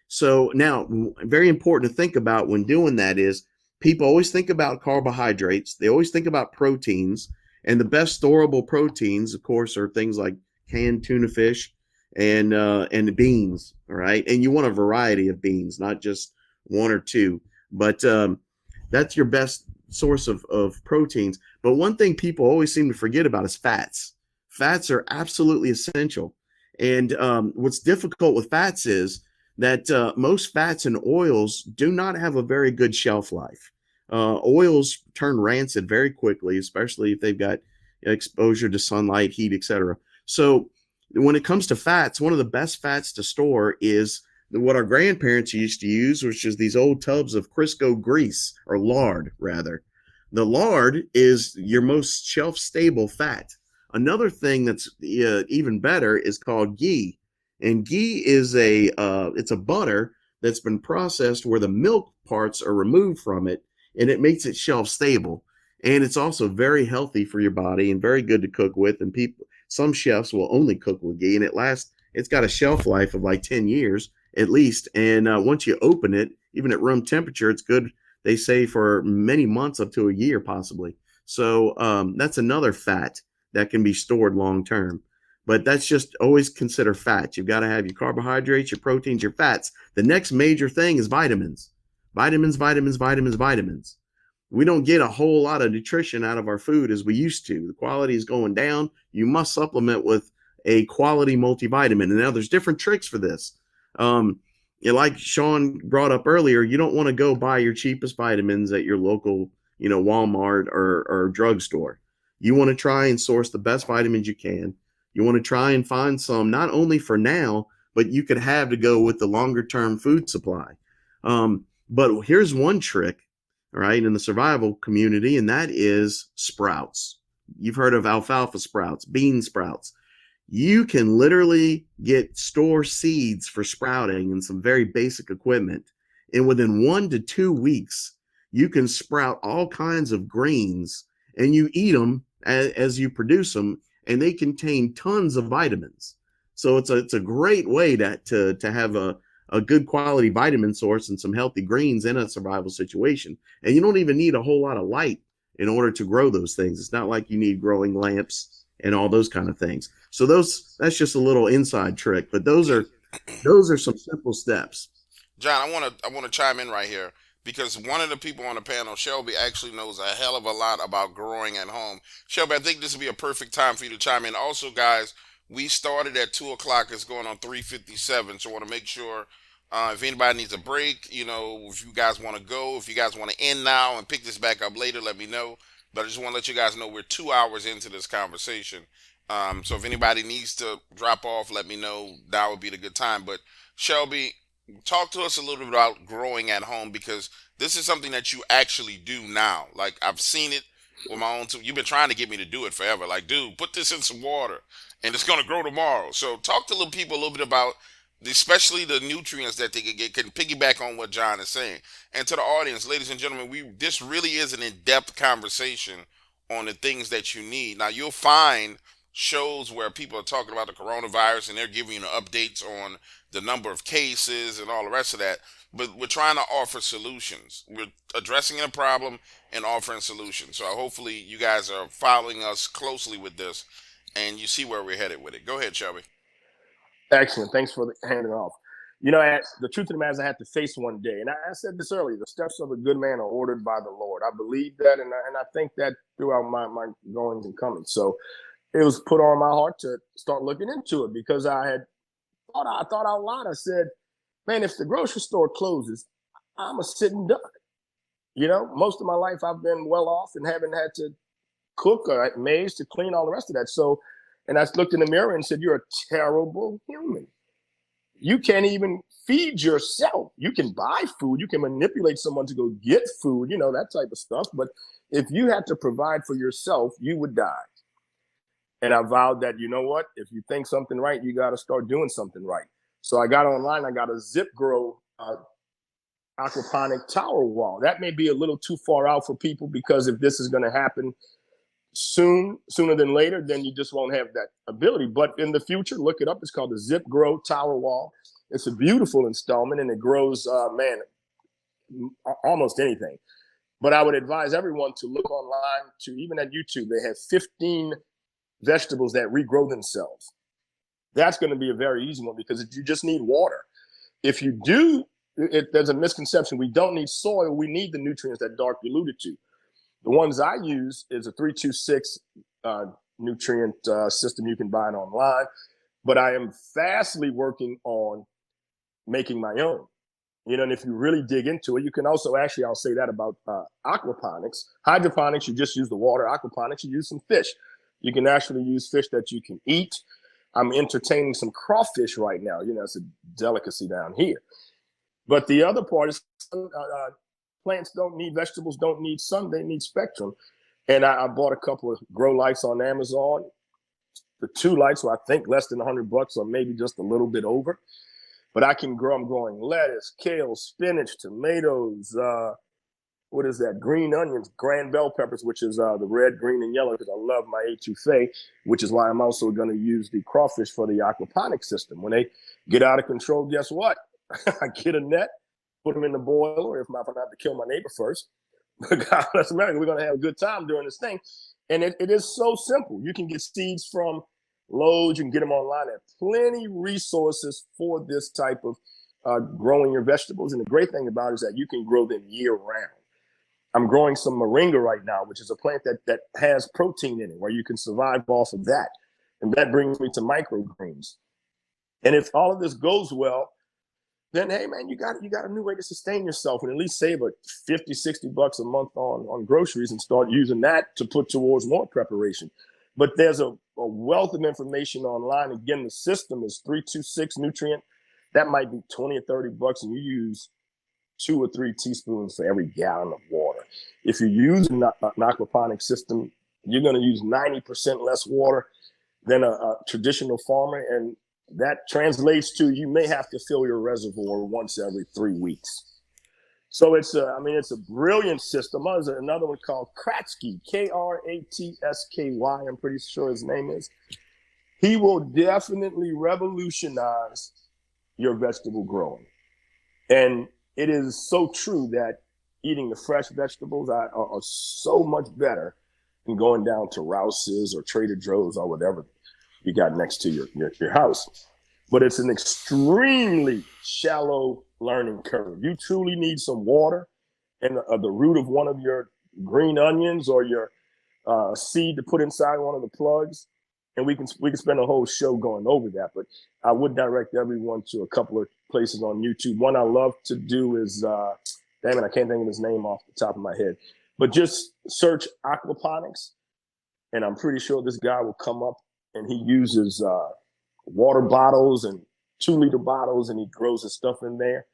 So now, very important to think about when doing that is people always think about carbohydrates. They always think about proteins, and the best storable proteins, of course, are things like canned tuna fish and beans. All right, and you want a variety of beans, not just one or two. But that's your best source of proteins. But one thing people always seem to forget about is fats. Fats are absolutely essential. And what's difficult with fats is that most fats and oils do not have a very good shelf life. Oils turn rancid very quickly, especially if they've got exposure to sunlight, heat, etc. So when it comes to fats, one of the best fats to store is what our grandparents used to use, which is these old tubs of Crisco grease, or lard rather. The lard is your most shelf stable fat. Another thing that's even better is called ghee, and ghee is it's a butter that's been processed where the milk parts are removed from it, and it makes it shelf stable. And it's also very healthy for your body and very good to cook with. And some chefs will only cook with ghee, and it's got a shelf life of like 10 years at least. And once you open it, even at room temperature, it's good, they say, for many months, up to a year possibly. So that's another fat that can be stored long term. But that's just always consider fat. You've got to have your carbohydrates, your proteins, your fats. The next major thing is vitamins. Vitamins, vitamins, vitamins, vitamins. We don't get a whole lot of nutrition out of our food as we used to. The quality is going down. You must supplement with a quality multivitamin. And now there's different tricks for this. Like Sean brought up earlier, you don't want to go buy your cheapest vitamins at your local, Walmart or drugstore. You want to try and source the best vitamins you can. You want to try and find some, not only for now, but you could have to go with the longer term food supply. But here's one trick, all right, in the survival community, and that is sprouts. You've heard of alfalfa sprouts, bean sprouts. You can literally store seeds for sprouting and some very basic equipment. And within 1 to 2 weeks, you can sprout all kinds of greens, and you eat them as you produce them, and they contain tons of vitamins. So it's a great way to have a good quality vitamin source and some healthy greens in a survival situation. And you don't even need a whole lot of light in order to grow those things. It's not like you need growing lamps and all those kind of things. So that's just a little inside trick, but those are some simple steps. John, I want to chime in right here because one of the people on the panel, Shelby, actually knows a hell of a lot about growing at home. Shelby, I think this would be a perfect time for you to chime in. Also, guys, we started at 2 o'clock. It's going on 3:57, so I want to make sure if anybody needs a break, if you guys want to go, if you guys want to end now and pick this back up later, let me know. But I just want to let you guys know we're 2 hours into this conversation. So if anybody needs to drop off, let me know. That would be the good time. But Shelby, talk to us a little bit about growing at home because this is something that you actually do now. Like I've seen it with my own. You've been trying to get me to do it forever. Like, dude, put this in some water, and it's gonna grow tomorrow. So talk to little people a little bit about, especially the nutrients that they can get. Can piggyback on what John is saying, and to the audience, ladies and gentlemen, we this really is an in-depth conversation on the things that you need. Now you'll find shows where people are talking about the coronavirus and they're giving you updates on the number of cases and all the rest of that. But we're trying to offer solutions. We're addressing a problem and offering solutions. So hopefully you guys are following us closely with this and you see where we're headed with it. Go ahead, Shelby. Excellent. Thanks for handing off. The truth of the matter is I had to face one day, and I said this earlier, the steps of a good man are ordered by the Lord. I believe that, and I think that throughout my goings and comings. So it was put on my heart to start looking into it because I thought out loud. I said, man, if the grocery store closes, I'm a sitting duck. Most of my life I've been well off and haven't had to cook or maize to clean all the rest of that. So, and I looked in the mirror and said, you're a terrible human. You can't even feed yourself. You can buy food. You can manipulate someone to go get food, that type of stuff. But if you had to provide for yourself, you would die. And I vowed that, you know what, if you think something right, you got to start doing something right. So I got online, I got a zip grow aquaponic tower wall. That may be a little too far out for people because if this is going to happen sooner than later, then you just won't have that ability. But in the future, look it up. It's called the Zip Grow Tower Wall. It's a beautiful installment and it grows, almost anything. But I would advise everyone to look online to, even at YouTube, they have 15 vegetables that regrow themselves. That's going to be a very easy one because you just need water. If you do, there's a misconception. We don't need soil. We need the nutrients that Dark alluded to. The ones I use is a 326 nutrient system. You can buy it online, but I am fastly working on making my own. And if you really dig into it, you can also I'll say that about aquaponics. Hydroponics, you just use the water. Aquaponics, you use some fish. You can actually use fish that you can eat. I'm entertaining some crawfish right now. It's a delicacy down here. But the other part is plants don't need, vegetables don't need sun, they need spectrum. And I bought a couple of grow lights on Amazon. The 2 lights were, I think, less than $100 or maybe just a little bit over. But I'm growing lettuce, kale, spinach, tomatoes, what is that? Green onions, grand bell peppers, which is the red, green, and yellow, because I love my etouffee, which is why I'm also going to use the crawfish for the aquaponic system. When they get out of control, guess what? I get a net, put them in the boiler. If not, I have to kill my neighbor first. But God bless America, we're going to have a good time during this thing. And it is so simple. You can get seeds from Lowe's. You can get them online. There plenty resources for this type of growing your vegetables. And the great thing about it is that you can grow them year round. I'm growing some moringa right now, which is a plant that has protein in it, where you can survive off of that. And that brings me to microgreens. And if all of this goes well, then, hey, man, you got a new way to sustain yourself and at least save $50, $60 a month on groceries and start using that to put towards more preparation. But there's a wealth of information online. Again, the system is 326 nutrient. That might be $20 or $30, and you use 2 or 3 teaspoons for every gallon of water. If you use an aquaponic system, you're going to use 90% less water than a traditional farmer. And that translates to you may have to fill your reservoir once every 3 weeks. So it's a brilliant system. There's another one called Kratsky, Kratsky. I'm pretty sure his name is. He will definitely revolutionize your vegetable growing. And it is so true that eating the fresh vegetables are so much better than going down to Rouse's or Trader Joe's or whatever you got next to your house. But it's an extremely shallow learning curve. You truly need some water and the root of one of your green onions or your seed to put inside one of the plugs. And we can spend a whole show going over that. But I would direct everyone to a couple of places on YouTube. One I love to do is, I can't think of his name off the top of my head. But just search aquaponics, and I'm pretty sure this guy will come up and he uses water bottles and 2 liter bottles, and he grows his stuff in there.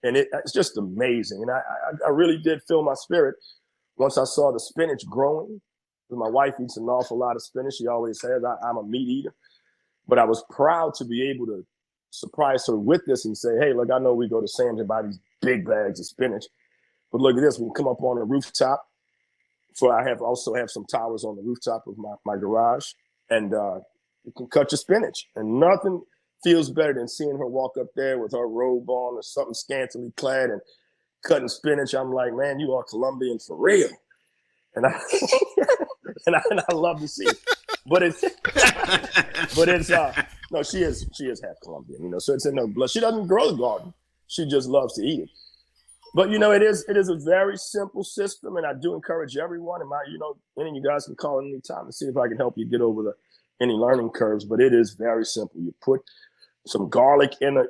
And it's just amazing. And I really did feel my spirit once I saw the spinach growing. My wife eats an awful lot of spinach. She always says I'm a meat eater. But I was proud to be able to surprise her with this and say, hey, look, I know we go to Sam's and buy these big bags of spinach, but look at this. We can come up on the rooftop. I also have some towers on the rooftop of my garage, and you can cut your spinach. And nothing feels better than seeing her walk up there with her robe on or something scantily clad and cutting spinach. I'm like, man, you are Colombian for real. And I and I love to see it. But it's no, she is half Colombian, you know, so it's in her blood. She doesn't grow the garden. She just loves to eat it. But you know, it is a very simple system, and I do encourage everyone. And any of you guys can call at any time to see if I can help you get over any learning curves. But it is very simple. You put some garlic in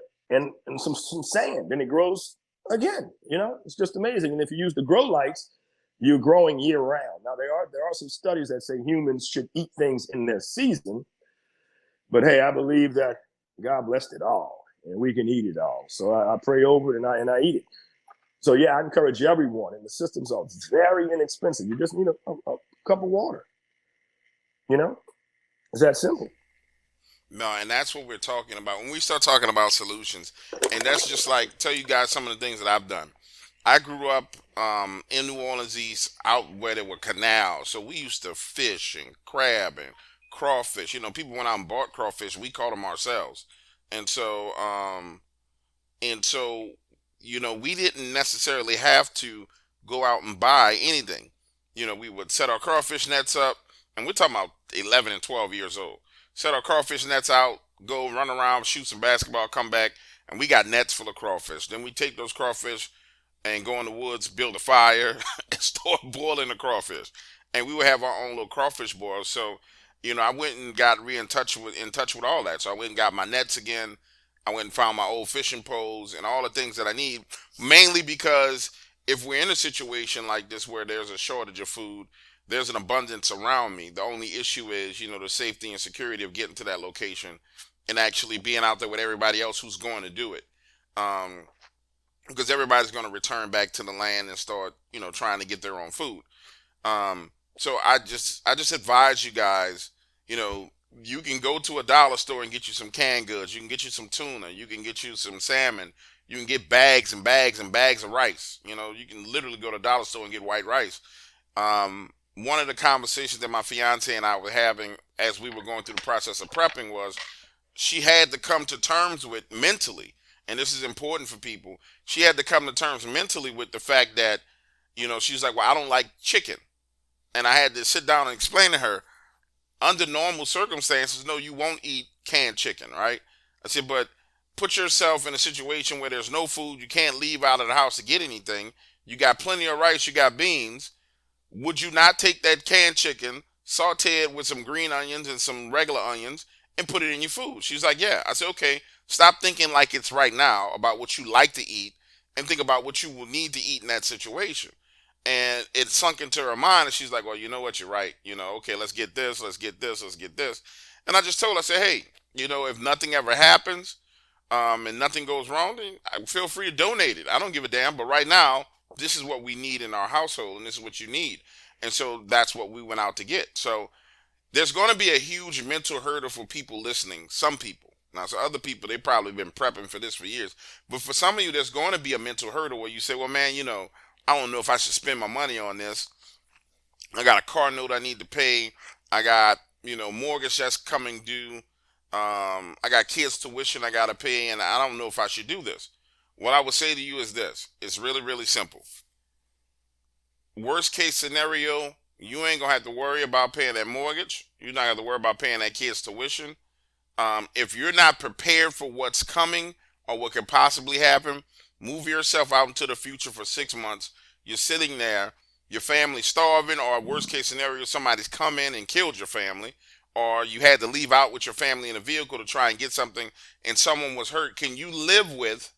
some sand, and it grows again. You know, it's just amazing. And if you use the grow lights, you're growing year round. Now there are some studies that say humans should eat things in their season, but hey, I believe that God blessed it all, and we can eat it all. So I pray over it and I eat it. So yeah, I encourage everyone, and the systems are very inexpensive. You just need a cup of water. You know, it's that simple. No, and that's what we're talking about when we start talking about solutions. And that's just like tell you guys some of the things that I've done. I grew up in New Orleans East, out where there were canals, so we used to fish and crab and crawfish. You know, people went out and bought crawfish. We caught them ourselves, and so you know, we didn't necessarily have to go out and buy anything. You know, we would set our crawfish nets up, and we're talking about 11 and 12 years old. Set our crawfish nets out, go run around, shoot some basketball, come back, and we got nets full of crawfish. Then we take those crawfish and go in the woods, build a fire, and start boiling the crawfish. And we would have our own little crawfish boil. So, you know, I went and got in touch with all that. So I went and got my nets again. I went and found my old fishing poles and all the things that I need. Mainly because if we're in a situation like this where there's a shortage of food, there's an abundance around me. The only issue is, you know, the safety and security of getting to that location and actually being out there with everybody else who's going to do it. Um, because everybody's going to return back to the land and start, you know, trying to get their own food. So I just advise you guys, you know, you can go to a dollar store and get you some canned goods. You can get you some tuna. You can get you some salmon. You can get bags and bags and bags of rice. You know, you can literally go to a dollar store and get white rice. One of the conversations that my fiance and I were having as we were going through the process of prepping was she had to come to terms with mentally, and this is important for people. She had to come to terms mentally with the fact that, you know, she's like, well, I don't like chicken. And I had to sit down and explain to her, under normal circumstances, no, you won't eat canned chicken, right? I said, but put yourself in a situation where there's no food, you can't leave out of the house to get anything, you got plenty of rice, you got beans. Would you not take that canned chicken, saute it with some green onions and some regular onions, and put it in your food? She's like, yeah. I said, okay, stop thinking like it's right now about what you like to eat and think about what you will need to eat in that situation. And it sunk into her mind, and she's like, well, you know what, you're right. You know, okay, let's get this, let's get this, let's get this. And I just told her, I said, hey, you know, if nothing ever happens, and nothing goes wrong, then feel free to donate it. I don't give a damn. But right now, this is what we need in our household, and this is what you need. And so that's what we went out to get. So there's going to be a huge mental hurdle for people listening. Some people. Now, so other people, they probably been prepping for this for years. But for some of you, there's going to be a mental hurdle where you say, well, man, you know, I don't know if I should spend my money on this. I got a car note I need to pay. I got, you know, mortgage that's coming due. I got kids' tuition I got to pay, and I don't know if I should do this. What I would say to you is this. It's really, really simple. Worst case scenario, you ain't going to have to worry about paying that mortgage. You're not going to have to worry about paying that kid's tuition. If you're not prepared for what's coming or what could possibly happen, move yourself out into the future for 6 months. You're sitting there, your family's starving, or worst case scenario, somebody's come in and killed your family, or you had to leave out with your family in a vehicle to try and get something and someone was hurt. Can you live with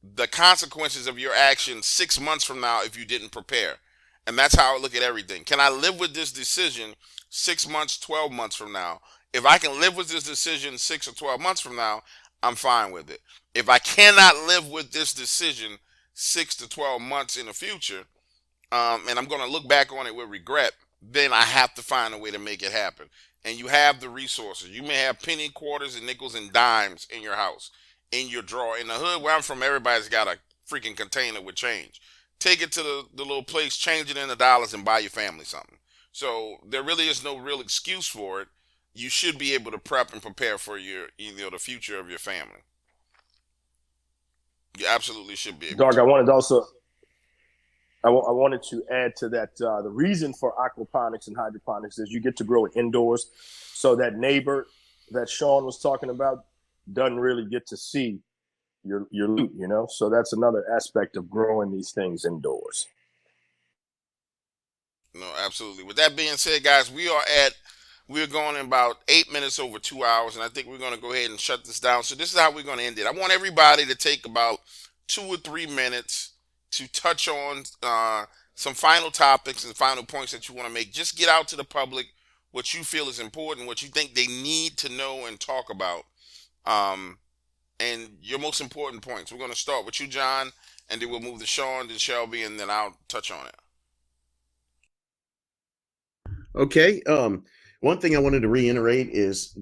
the consequences of your actions 6 months from now if you didn't prepare? And that's how I look at everything. Can I live with this decision 6 months, 12 months from now? If I can live with this decision 6 or 12 months from now, I'm fine with it. If I cannot live with this decision 6 to 12 months in the future, and I'm going to look back on it with regret, then I have to find a way to make it happen. And you have the resources. You may have penny, quarters, and nickels and dimes in your house, in your drawer. In the hood where I'm from, everybody's got a freaking container with change. Take it to the little place, change it into dollars, and buy your family something. So there really is no real excuse for it. You should be able to prep and prepare for the future of your family. You absolutely should be able Dark, to. I wanted to also I wanted to add to that the reason for aquaponics and hydroponics is you get to grow it indoors, so that neighbor that Sean was talking about doesn't really get to see your loot, you know. So that's another aspect of growing these things indoors. No, absolutely. With that being said, guys, we're going in about 8 minutes over 2 hours, and I think we're going to go ahead and shut this down. So this is how we're going to end it. I want everybody to take about 2 or 3 minutes to touch on some final topics and final points that you want to make. Just get out to the public what you feel is important, what you think they need to know and talk about, and your most important points. We're going to start with you, John, and then we'll move to Sean, then Shelby, and then I'll touch on it. Okay. One thing I wanted to reiterate is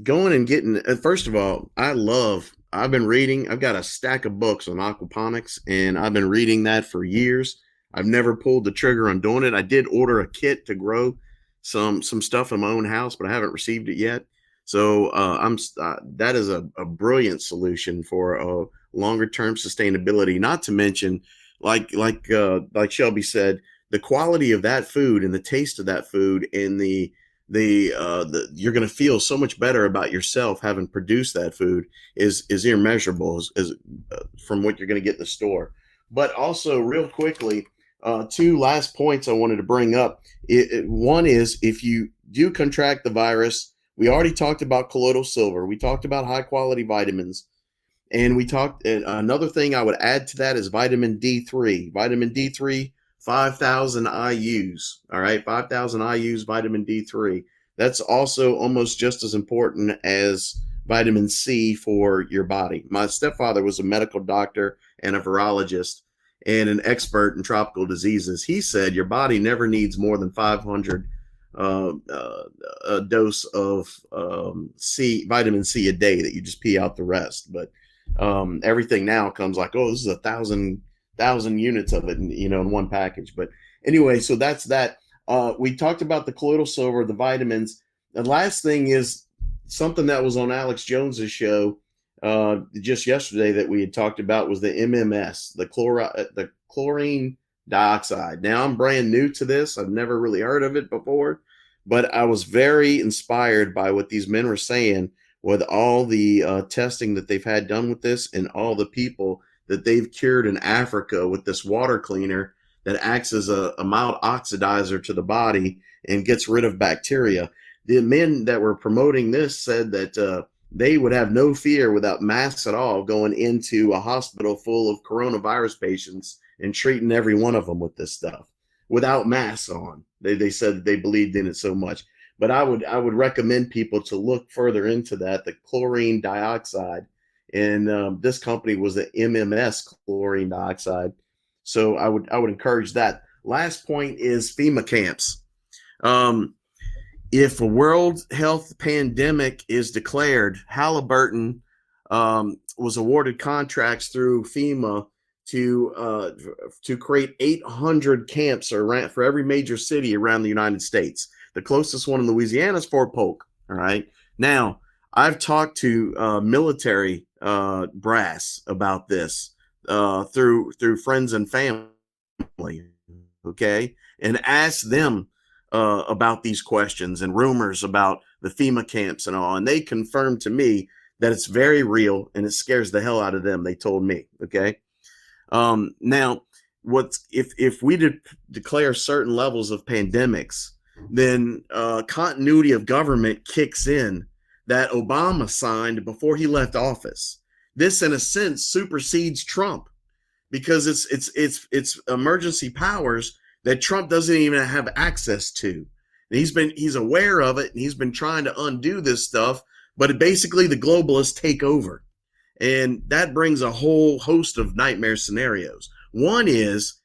going and getting. First of all, I've been reading. I've got a stack of books on aquaponics, and I've been reading that for years. I've never pulled the trigger on doing it. I did order a kit to grow some stuff in my own house, but I haven't received it yet. So that is a brilliant solution for longer term sustainability. Not to mention, like Shelby said, the quality of that food and the taste of that food and the you're going to feel so much better about yourself having produced that food is immeasurable as from what you're going to get in the store. But also, real quickly, two last points I wanted to bring up. One is, if you do contract the virus, we already talked about colloidal silver. We talked about high quality vitamins. And we talked, another thing I would add to that is vitamin D3. Vitamin D3, 5,000 IUs. All right, 5,000 IUs, vitamin D3. That's also almost just as important as vitamin C for your body. My stepfather was a medical doctor and a virologist and an expert in tropical diseases. He said your body never needs more than 500 a dose of vitamin C a day, that you just pee out the rest. But everything now comes like, oh, this is 1,000 units of it, in one package. But anyway, so that's that. We talked about the colloidal silver, the vitamins. The last thing is something that was on Alex Jones's show just yesterday that we had talked about was the MMS, the chlorine dioxide. Now, I'm brand new to this. I've never really heard of it before, but I was very inspired by what these men were saying with all the testing that they've had done with this and all the people that they've cured in Africa with this water cleaner that acts as a mild oxidizer to the body and gets rid of bacteria. The men that were promoting this said that they would have no fear without masks at all going into a hospital full of coronavirus patients and treating every one of them with this stuff without masks on. They said that they believed in it so much. But I would recommend people to look further into that, the chlorine dioxide. And this company was the MMS chlorine dioxide. So I would encourage that. Last point is FEMA camps. If a world health pandemic is declared, Halliburton was awarded contracts through FEMA to create 800 camps for every major city around the United States. The closest one in Louisiana is Fort Polk. All right. Now, I've talked to military brass about this through friends and family, okay, and asked them about these questions and rumors about the FEMA camps and all, and they confirmed to me that it's very real and it scares the hell out of them. They told me, okay. Now, if we declare certain levels of pandemics, then continuity of government kicks in that Obama signed before he left office. This, in a sense, supersedes Trump because it's emergency powers that Trump doesn't even have access to. And he's aware of it, and he's been trying to undo this stuff, but basically the globalists take over. And that brings a whole host of nightmare scenarios. One is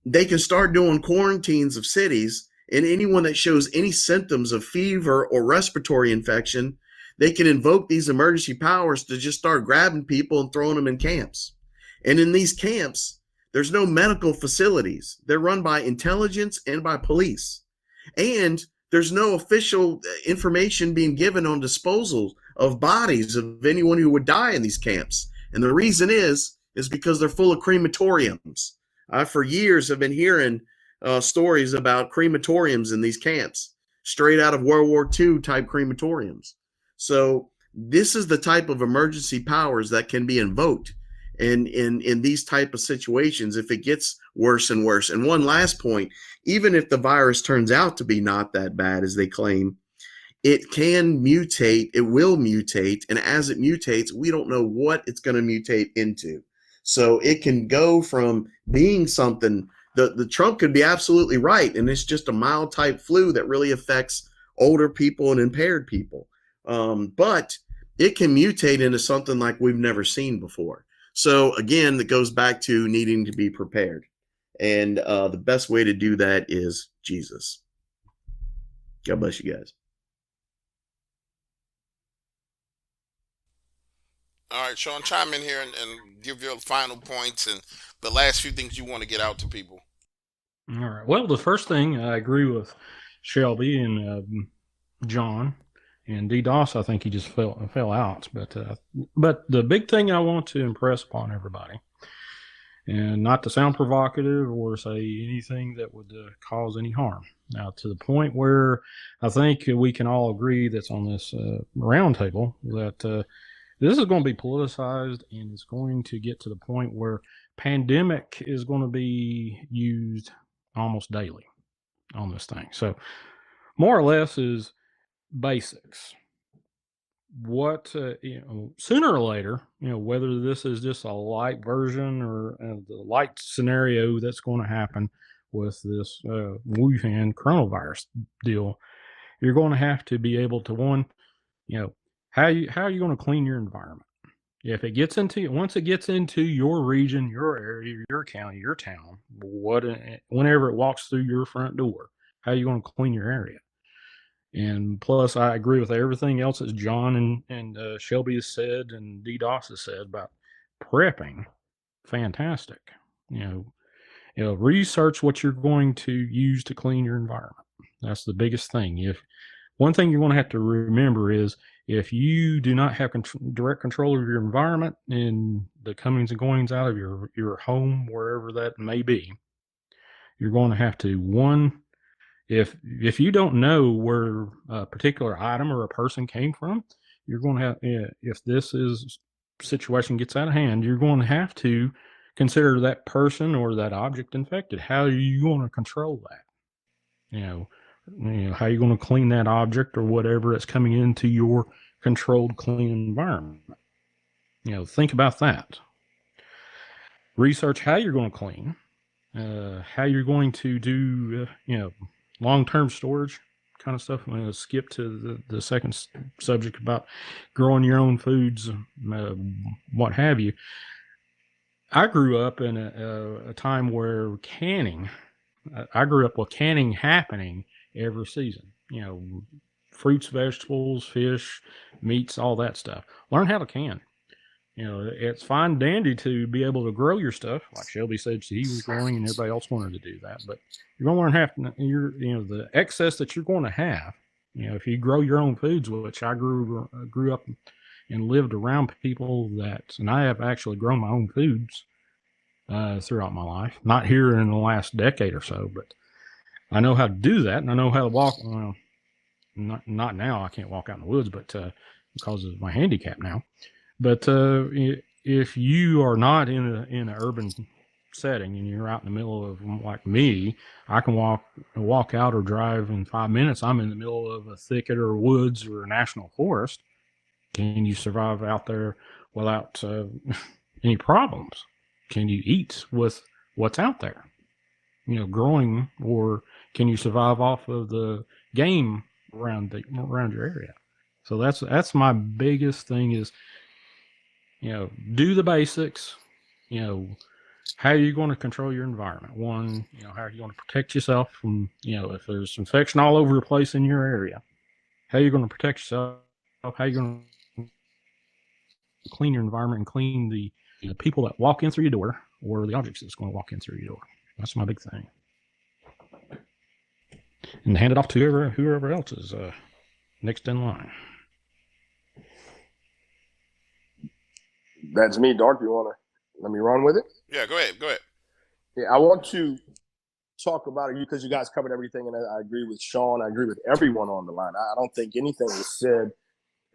they can start doing quarantines of cities, and anyone that shows any symptoms of fever or respiratory infection, they can invoke these emergency powers to just start grabbing people and throwing them in camps. And in these camps, there's no medical facilities. They're run by intelligence and by police. And there's no official information being given on disposal of bodies of anyone who would die in these camps. And the reason is because they're full of crematoriums. I, for years, have been hearing stories about crematoriums in these camps, straight out of World War II type crematoriums. So this is the type of emergency powers that can be invoked in these type of situations if it gets worse and worse. And one last point, even if the virus turns out to be not that bad as they claim, it can mutate, it will mutate, and as it mutates, we don't know what it's going to mutate into. So it can go from being something, the Trump could be absolutely right, and it's just a mild type flu that really affects older people and impaired people. But it can mutate into something like we've never seen before. So again, that goes back to needing to be prepared. And the best way to do that is Jesus. God bless you guys. All right, Sean, chime in here and give your final points and the last few things you want to get out to people. All right. Well, the first thing, I agree with Shelby and John and DDoS. I think he just fell out. But the big thing I want to impress upon everybody, and not to sound provocative or say anything that would cause any harm. Now, to the point where I think we can all agree that's on this roundtable that this is going to be politicized, and it's going to get to the point where pandemic is going to be used almost daily on this thing. So more or less is basics. What sooner or later, whether this is just a light version or the light scenario that's going to happen with this Wuhan coronavirus deal, you're going to have to be able to how are you going to clean your environment? If it gets once it gets into your region, your area, your county, your town, whenever it walks through your front door, how are you going to clean your area? And plus, I agree with everything else that John and Shelby has said and DDoS has said about prepping. Fantastic. Research what you're going to use to clean your environment. That's the biggest thing. One thing you're going to have to remember is if you do not have direct control of your environment and the comings and goings out of your home, wherever that may be, you're going to have to, if you don't know where a particular item or a person came from, you're going to have, if this situation gets out of hand, you're going to have to consider that person or that object infected. How are you going to control that? How are you going to clean that object or whatever that's coming into your controlled, clean environment? Think about that. Research how you're going to clean, how you're going to do, long-term storage kind of stuff. I'm going to skip to the second subject about growing your own foods, what have you. I grew up in a time where I grew up with canning happening every season. Fruits, vegetables, fish, meats, all that stuff. Learn how to can. It's fine dandy to be able to grow your stuff, like Shelby said she was growing, and everybody else wanted to do that. But you're going to learn the excess that you're going to have. If you grow your own foods, which I grew up and lived around people and I have actually grown my own foods throughout my life. Not here in the last decade or so, but I know how to do that, and I know how to walk. Well, not now. I can't walk out in the woods, but because of my handicap now. But if you are not in an urban setting and you're out in the middle of, like me, I can walk out or drive in 5 minutes. I'm in the middle of a thicket or woods or a national forest. Can you survive out there without any problems? Can you eat with what's out there? growing, or can you survive off of the game around your area? So that's my biggest thing is, do the basics. How are you going to control your environment? One, how are you going to protect yourself from, if there's infection all over the place in your area? How are you going to protect yourself? How are you going to clean your environment and clean the people that walk in through your door, or the objects that's going to walk in through your door? That's my big thing. And hand it off to whoever else is next in line. That's me, Dark. You want to let me run with it? Yeah, go ahead. Yeah, I want to talk about it because you guys covered everything, and I agree with Sean. I agree with everyone on the line. I don't think anything was said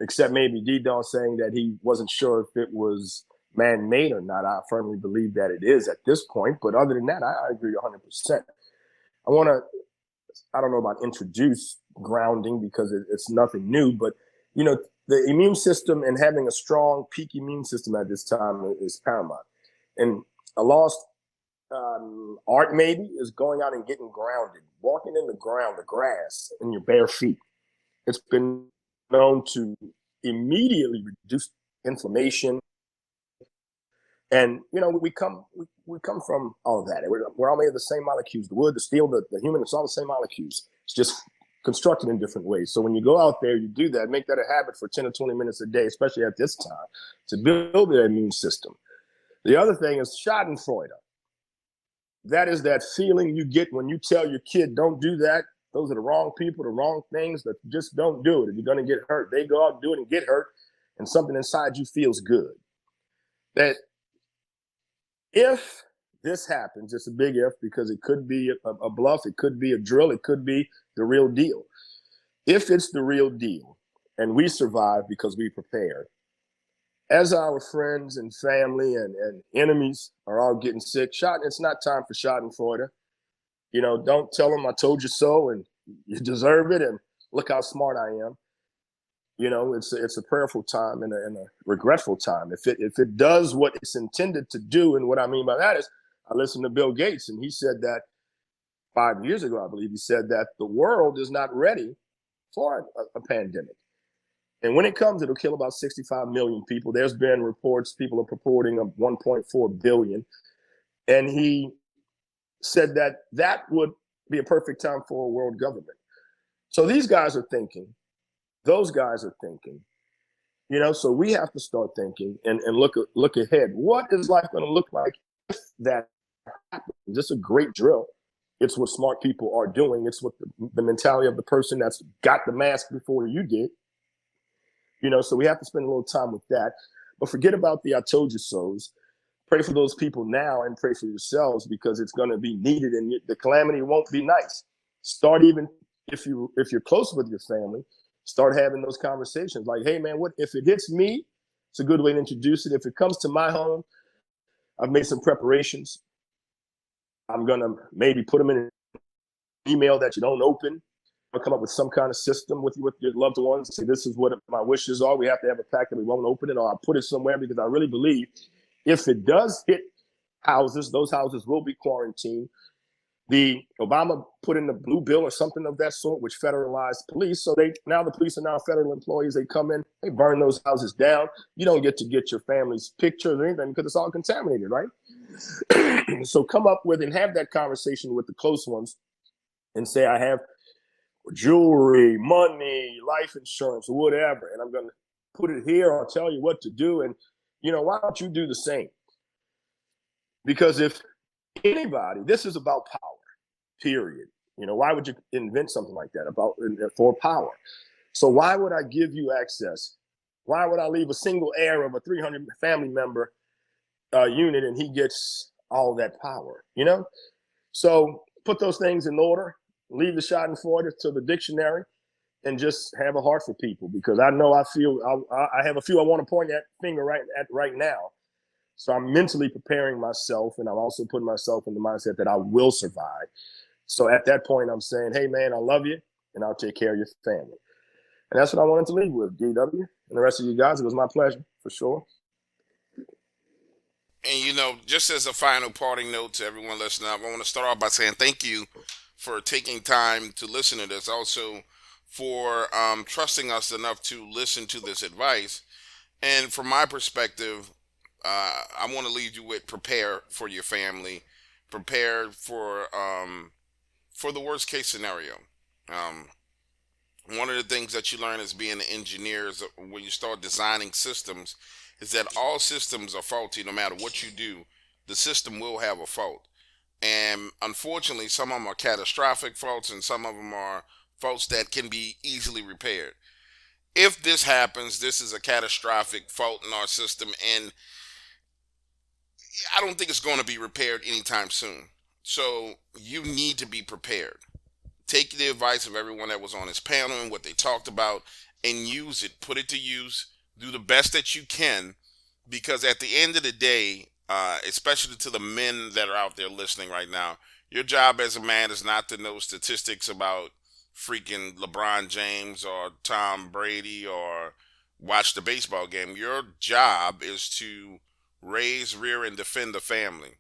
except maybe D-Don saying that he wasn't sure if it was man-made or not. I firmly believe that it is at this point, but other than that, I agree 100%. I don't know about introduce grounding because it's nothing new, but the immune system and having a strong peak immune system at this time is paramount. And a lost art maybe is going out and getting grounded, walking in the ground, the grass, in your bare feet. It's been known to immediately reduce inflammation. And we come from all of that. We're all made of the same molecules: the wood, the steel, the human. It's all the same molecules. It's just constructed in different ways. So when you go out there, you do that. Make that a habit for 10 or 20 minutes a day, especially at this time, to build their immune system. The other thing is Schadenfreude. That is that feeling you get when you tell your kid, "Don't do that. Those are the wrong people, the wrong things. That just don't do it. If you're going to get hurt, they go out and do it and get hurt, and something inside you feels good." That if this happens, it's a big if, because it could be a bluff, it could be a drill, it could be the real deal. If it's the real deal and we survive because we prepared, as our friends and family and enemies are all getting sick, it's not time for Schadenfreude. Don't tell them I told you so and you deserve it and look how smart I am. It's a prayerful time and a regretful time. If it does what it's intended to do, and what I mean by that is, I listened to Bill Gates, and he said that 5 years ago, I believe he said that the world is not ready for a pandemic. And when it comes, it'll kill about 65 million people. There's been reports, people are purporting of 1.4 billion. And he said that would be a perfect time for a world government. So these guys are thinking, those guys are thinking, so we have to start thinking and look ahead. What is life going to look like if that happens? This is a great drill. It's what smart people are doing. It's what the mentality of the person that's got the mask before you did. So we have to spend a little time with that. But forget about the "I told you so's." Pray for those people now and pray for yourselves, because it's going to be needed, and the calamity won't be nice. Start, even if you're close with your family, start having those conversations like, "Hey man, what if it hits me?" It's a good way to introduce it. If it comes to my home, I've made some preparations. I'm going to maybe put them in an email that you don't open. I'll come up with some kind of system with your loved ones. Say, this is what my wishes are. We have to have a pact that we won't open it, or I'll put it somewhere, because I really believe if it does hit houses, those houses will be quarantined. The Obama put in the blue bill or something of that sort, which federalized police. So now the police are now federal employees. They come in, they burn those houses down. You don't get to get your family's pictures or anything because it's all contaminated, right? So come up with and have that conversation with the close ones and say, "I have jewelry, money, life insurance, whatever, and I'm going to put it here. I'll tell you what to do. And, why don't you do the same?" Because if anybody, this is about power, period. Why would you invent something like that for power? So why would I give you access? Why would I leave a single heir of a 300 family member unit and he gets all that power? So put those things in order. Leave the Schadenfreude to the dictionary and just have a heart for people, because I know I have a few I want to point that finger right now. So I'm mentally preparing myself, and I'm also putting myself in the mindset that I will survive. So at that point, I'm saying, "Hey man, I love you, and I'll take care of your family." And that's what I wanted to leave with, DW, and the rest of you guys. It was my pleasure, for sure. And just as a final parting note to everyone listening, I want to start off by saying thank you for taking time to listen to this. Also, for trusting us enough to listen to this advice. And from my perspective, I want to leave you with prepare for your family, prepare for the worst case scenario. Um, One of the things that you learn as being an engineer is when you start designing systems is that all systems are faulty no matter what you do. The system will have a fault. And unfortunately, some of them are catastrophic faults and some of them are faults that can be easily repaired. If this happens, this is a catastrophic fault in our system, and I don't think it's going to be repaired anytime soon. So you need to be prepared. Take the advice of everyone that was on this panel and what they talked about and use it. Put it to use. Do the best that you can, because at the end of the day, especially to the men that are out there listening right now, your job as a man is not to know statistics about freaking LeBron James or Tom Brady or watch the baseball game. Your job is to raise, rear, and defend the family.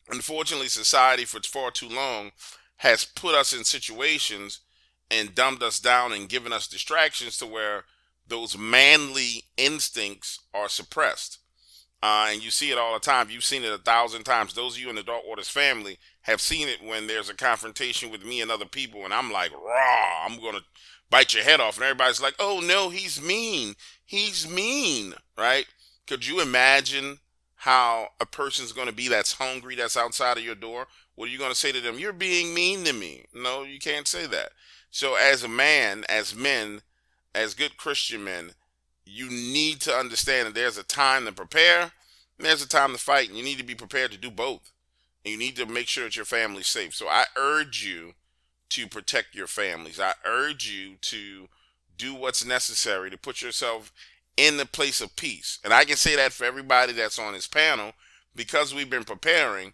Unfortunately, society for far too long has put us in situations and dumbed us down and given us distractions to where those manly instincts are suppressed. And you see it all the time. You've seen it 1,000 times. Those of you in the Dark Waters family have seen it when there's a confrontation with me and other people, and I'm like, raw, I'm going to bite your head off. And everybody's like, oh no, he's mean. He's mean, right? Could you imagine how a person's going to be that's hungry, that's outside of your door? What are you going to say to them? You're being mean to me. No, you can't say that. So, as a man, as men, as good Christian men, you need to understand that there's a time to prepare and there's a time to fight, and you need to be prepared to do both. And you need to make sure that your family's safe. So I urge you to protect your families. I urge you to do what's necessary to put yourself in the place of peace. And I can say that for everybody that's on this panel because we've been preparing.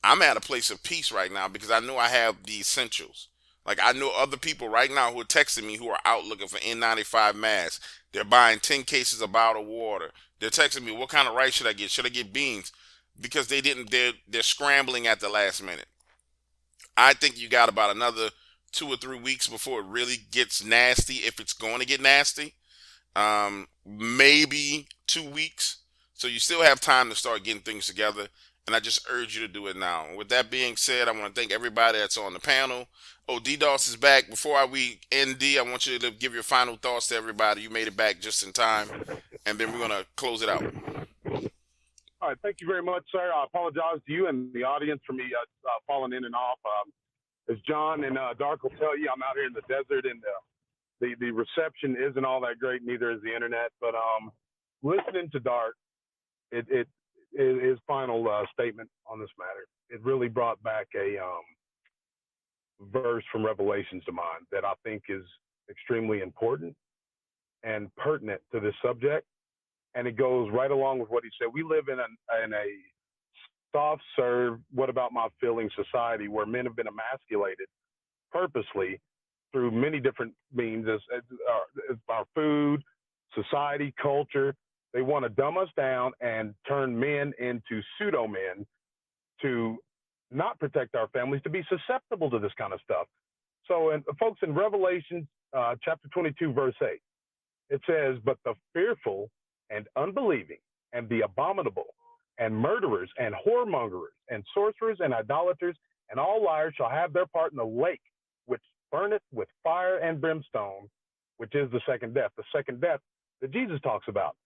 I'm at a place of peace right now because I know I have the essentials. Like I know other people right now who are texting me who are out looking for N95 masks. They're buying 10 cases of bottled water. They're texting me, what kind of rice should I get? Should I get beans? Because they're scrambling at the last minute. I think you got about another 2 or 3 weeks before it really gets nasty, if it's going to get nasty. Maybe 2 weeks. So you still have time to start getting things together. And I just urge you to do it now. With that being said, I want to thank everybody that's on the panel. Oh, DDoS is back. Before we end D, I want you to give your final thoughts to everybody. You made it back just in time. And then we're going to close it out. All right, thank you very much, sir. I apologize to you and the audience for me falling in and off. As John and Dark will tell you, I'm out here in the desert, and the reception isn't all that great. Neither is the internet. But listening to Dark, his final statement on this matter, it really brought back a verse from Revelations to mind that I think is extremely important and pertinent to this subject. And it goes right along with what he said. We live in a soft serve, what about my feeling society where men have been emasculated purposely through many different means as our food, society, culture. They want to dumb us down and turn men into pseudo men to not protect our families, to be susceptible to this kind of stuff. So, and folks, in Revelation chapter 22, verse 8, it says, but the fearful and unbelieving and the abominable and murderers and whoremongers and sorcerers and idolaters and all liars shall have their part in the lake which burneth with fire and brimstone, which is the second death. The second death that Jesus talks about.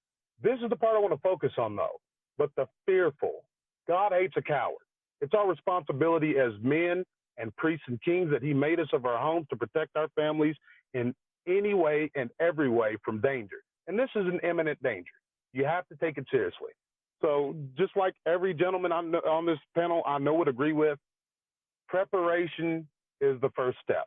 This is the part I want to focus on, though. But the fearful, God hates a coward. It's our responsibility as men and priests and kings that he made us of our homes to protect our families in any way and every way from danger. And this is an imminent danger. You have to take it seriously. So just like every gentleman on this panel I know would agree with, preparation is the first step.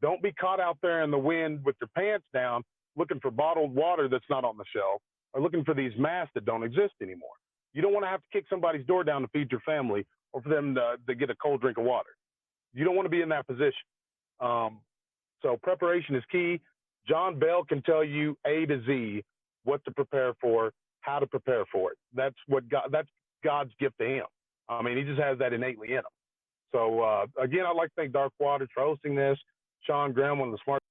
Don't be caught out there in the wind with your pants down looking for bottled water that's not on the shelf or looking for these masks that don't exist anymore. You don't want to have to kick somebody's door down to feed your family or for them to get a cold drink of water. You don't want to be in that position. So preparation is key. John Bell can tell you A to Z what to prepare for, how to prepare for it. That's God's gift to him. I mean, he just has that innately in him. So again, I'd like to thank Dark Waters for hosting this. Sean Graham, one of the smart